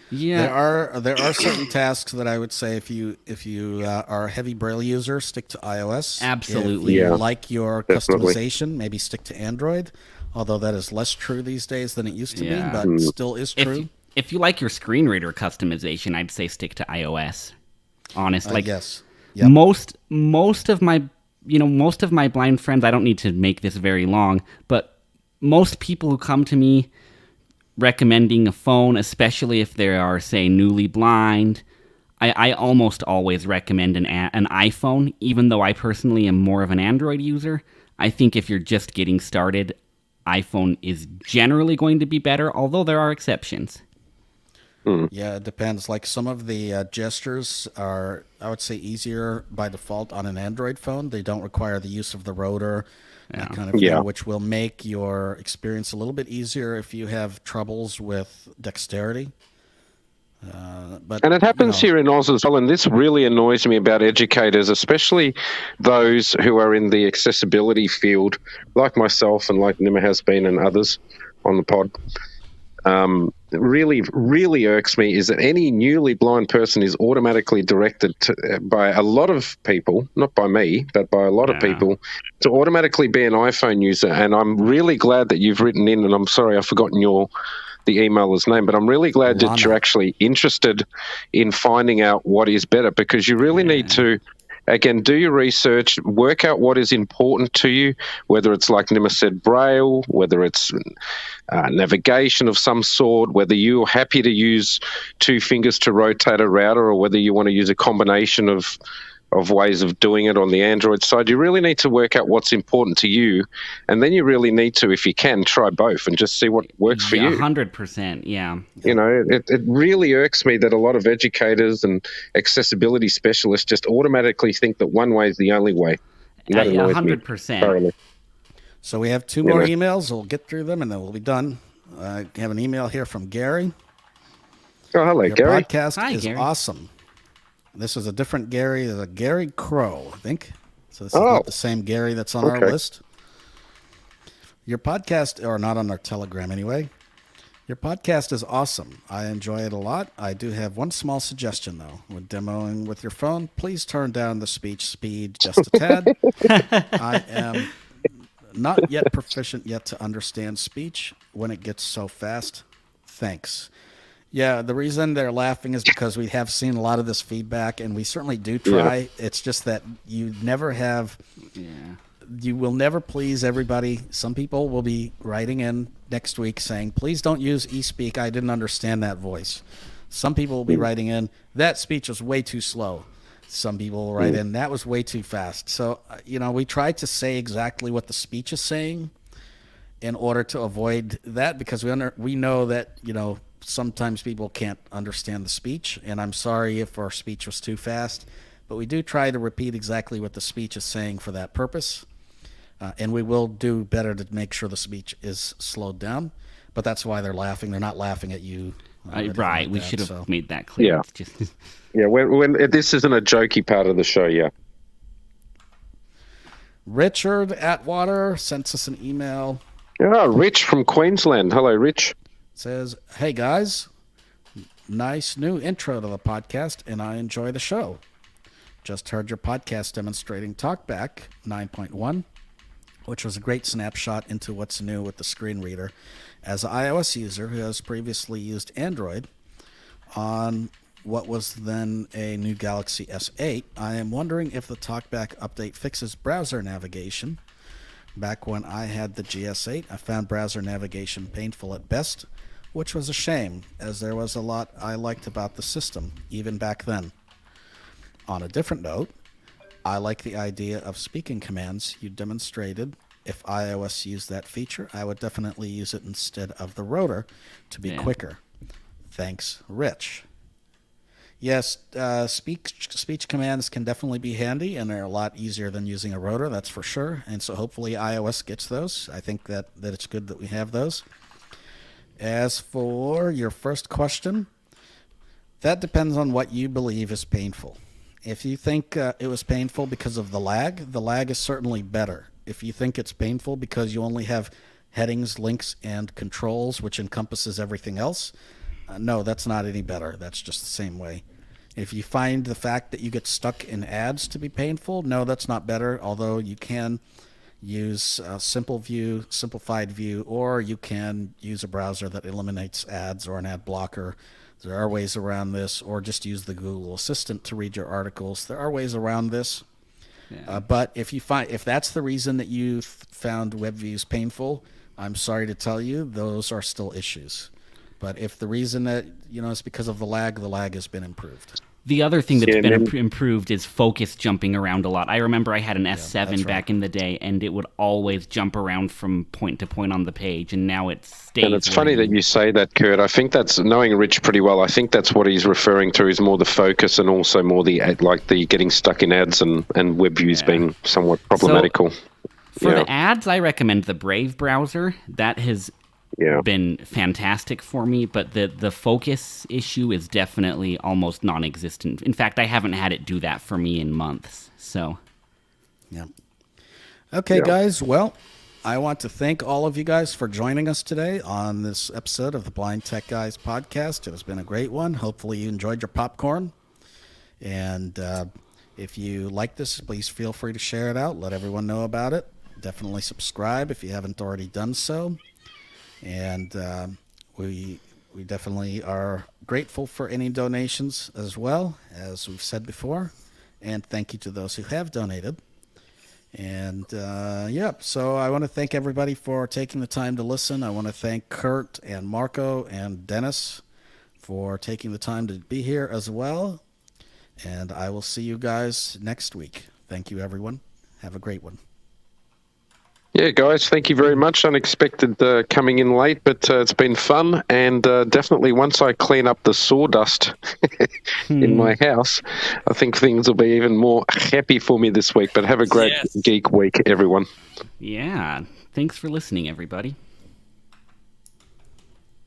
Yeah. There are certain tasks that I would say if you are a heavy Braille user, stick to iOS. Absolutely. If you like your customization, maybe stick to Android. Although that is less true these days than it used to be, but still is true. If you like your screen reader customization, I'd say stick to iOS. Honestly, yes. Yep. Most of my blind friends, I don't need to make this very long, but most people who come to me recommending a phone, especially if they are, say, newly blind, I almost always recommend an iPhone, even though I personally am more of an Android user. I think if you're just getting started, iPhone is generally going to be better, although there are exceptions. Yeah, it depends. Like some of the gestures are, I would say, easier by default on an Android phone. They don't require the use of the rotor, that kind of thing, which will make your experience a little bit easier if you have troubles with dexterity. And it happens here in Oz as well, and this really annoys me about educators, especially those who are in the accessibility field, like myself and like Nimmer has been and others on the pod. Really, really irks me is that any newly blind person is automatically directed by a lot of people, not by me, but by a lot of people, to automatically be an iPhone user. And I'm really glad that you've written in, and I'm sorry I've forgotten the emailer's name, but I'm really glad that you're actually interested in finding out what is better, because you really need to, again, do your research, work out what is important to you, whether it's, like Nimmer said, Braille, whether it's navigation of some sort, whether you're happy to use two fingers to rotate a router, or whether you want to use a combination of ways of doing it on the Android side. You really need to work out what's important to you, and then you really need to, if you can, try both and just see what works for you. 100%, yeah. You know, it really irks me that a lot of educators and accessibility specialists just automatically think that one way is the only way. And that annoys 100%. me thoroughly. So we have two more emails. We'll get through them, and then we'll be done. I have an email here from Gary. Oh, hello, Your Gary. podcast is Gary. awesome. This is a different Gary. There's a Gary Crow, I think. So this is not the same Gary that's on our list. Your podcast, or not on our Telegram anyway. Your podcast is awesome. I enjoy it a lot. I do have one small suggestion, though. When demoing with your phone, please turn down the speech speed just a tad. I am not yet proficient yet to understand speech when it gets so fast. Thanks. Yeah, the reason they're laughing is because we have seen a lot of this feedback, and we certainly do try. Yeah. It's just that you never have... You will never please everybody. Some people will be writing in next week saying, please don't use eSpeak. I didn't understand that voice. Some people will be writing in, that speech was way too slow. Some people will write in, that was way too fast. So, we try to say exactly what the speech is saying in order to avoid that, because we know that, sometimes people can't understand the speech, and I'm sorry if our speech was too fast, but we do try to repeat exactly what the speech is saying for that purpose. And we will do better to make sure the speech is slowed down, but that's why they're laughing. They're not laughing at you. Right. Like we should have made that clear. Yeah. Yeah. When this isn't a jokey part of the show. Yeah. Richard Atwater sent us an email. Oh, Rich from Queensland. Hello, Rich. Says, hey guys, nice new intro to the podcast, and I enjoy the show. Just heard your podcast demonstrating TalkBack 9.1. which was a great snapshot into what's new with the screen reader. As an iOS user who has previously used Android on what was then a new Galaxy S8, I am wondering if the TalkBack update fixes browser navigation. Back when I had the GS8, I found browser navigation painful at best, which was a shame, as there was a lot I liked about the system, even back then. On a different note, I like the idea of speaking commands you demonstrated. If iOS used that feature, I would definitely use it instead of the rotor to be quicker. Thanks, Rich. Yes, speech commands can definitely be handy, and they're a lot easier than using a rotor, that's for sure. And so hopefully iOS gets those. I think that it's good that we have those. As for your first question, that depends on what you believe is painful. If you think it was painful because of the lag is certainly better. If you think it's painful because you only have headings, links, and controls, which encompasses everything else, no, that's not any better. That's just the same way. If you find the fact that you get stuck in ads to be painful, no, that's not better, although you can use simplified view, or you can use a browser that eliminates ads or an ad blocker. There are ways around this, or just use the Google Assistant to read your articles. There are ways around this. Yeah. But if that's the reason that you found web views painful, I'm sorry to tell you, those are still issues. But if the reason that is because of the lag has been improved. The other thing that's been improved is focus jumping around a lot. I remember I had an S7 back in the day, and it would always jump around from point to point on the page, and now it stays. And it's funny that you say that, Kurt. I think that's, knowing Rich pretty well, I think that's what he's referring to is more the focus and also more the getting stuck in ads and web views being somewhat problematical. So, for the ads, I recommend the Brave browser. That has been fantastic for me, but the focus issue is definitely almost non-existent. In fact, I haven't had it do that for me in months. So, Okay, guys. Well, I want to thank all of you guys for joining us today on this episode of the Blind Tech Guys podcast. It has been a great one. Hopefully you enjoyed your popcorn. And if you like this, please feel free to share it out. Let everyone know about it. Definitely subscribe if you haven't already done so. And we definitely are grateful for any donations as well, as we've said before. And thank you to those who have donated. And, so I want to thank everybody for taking the time to listen. I want to thank Kurt and Marco and Dennis for taking the time to be here as well. And I will see you guys next week. Thank you, everyone. Have a great one. Yeah, guys, thank you very much. Unexpected coming in late, but it's been fun. And definitely once I clean up the sawdust in my house, I think things will be even more happy for me this week. But have a great geek week, everyone. Yeah. Thanks for listening, everybody.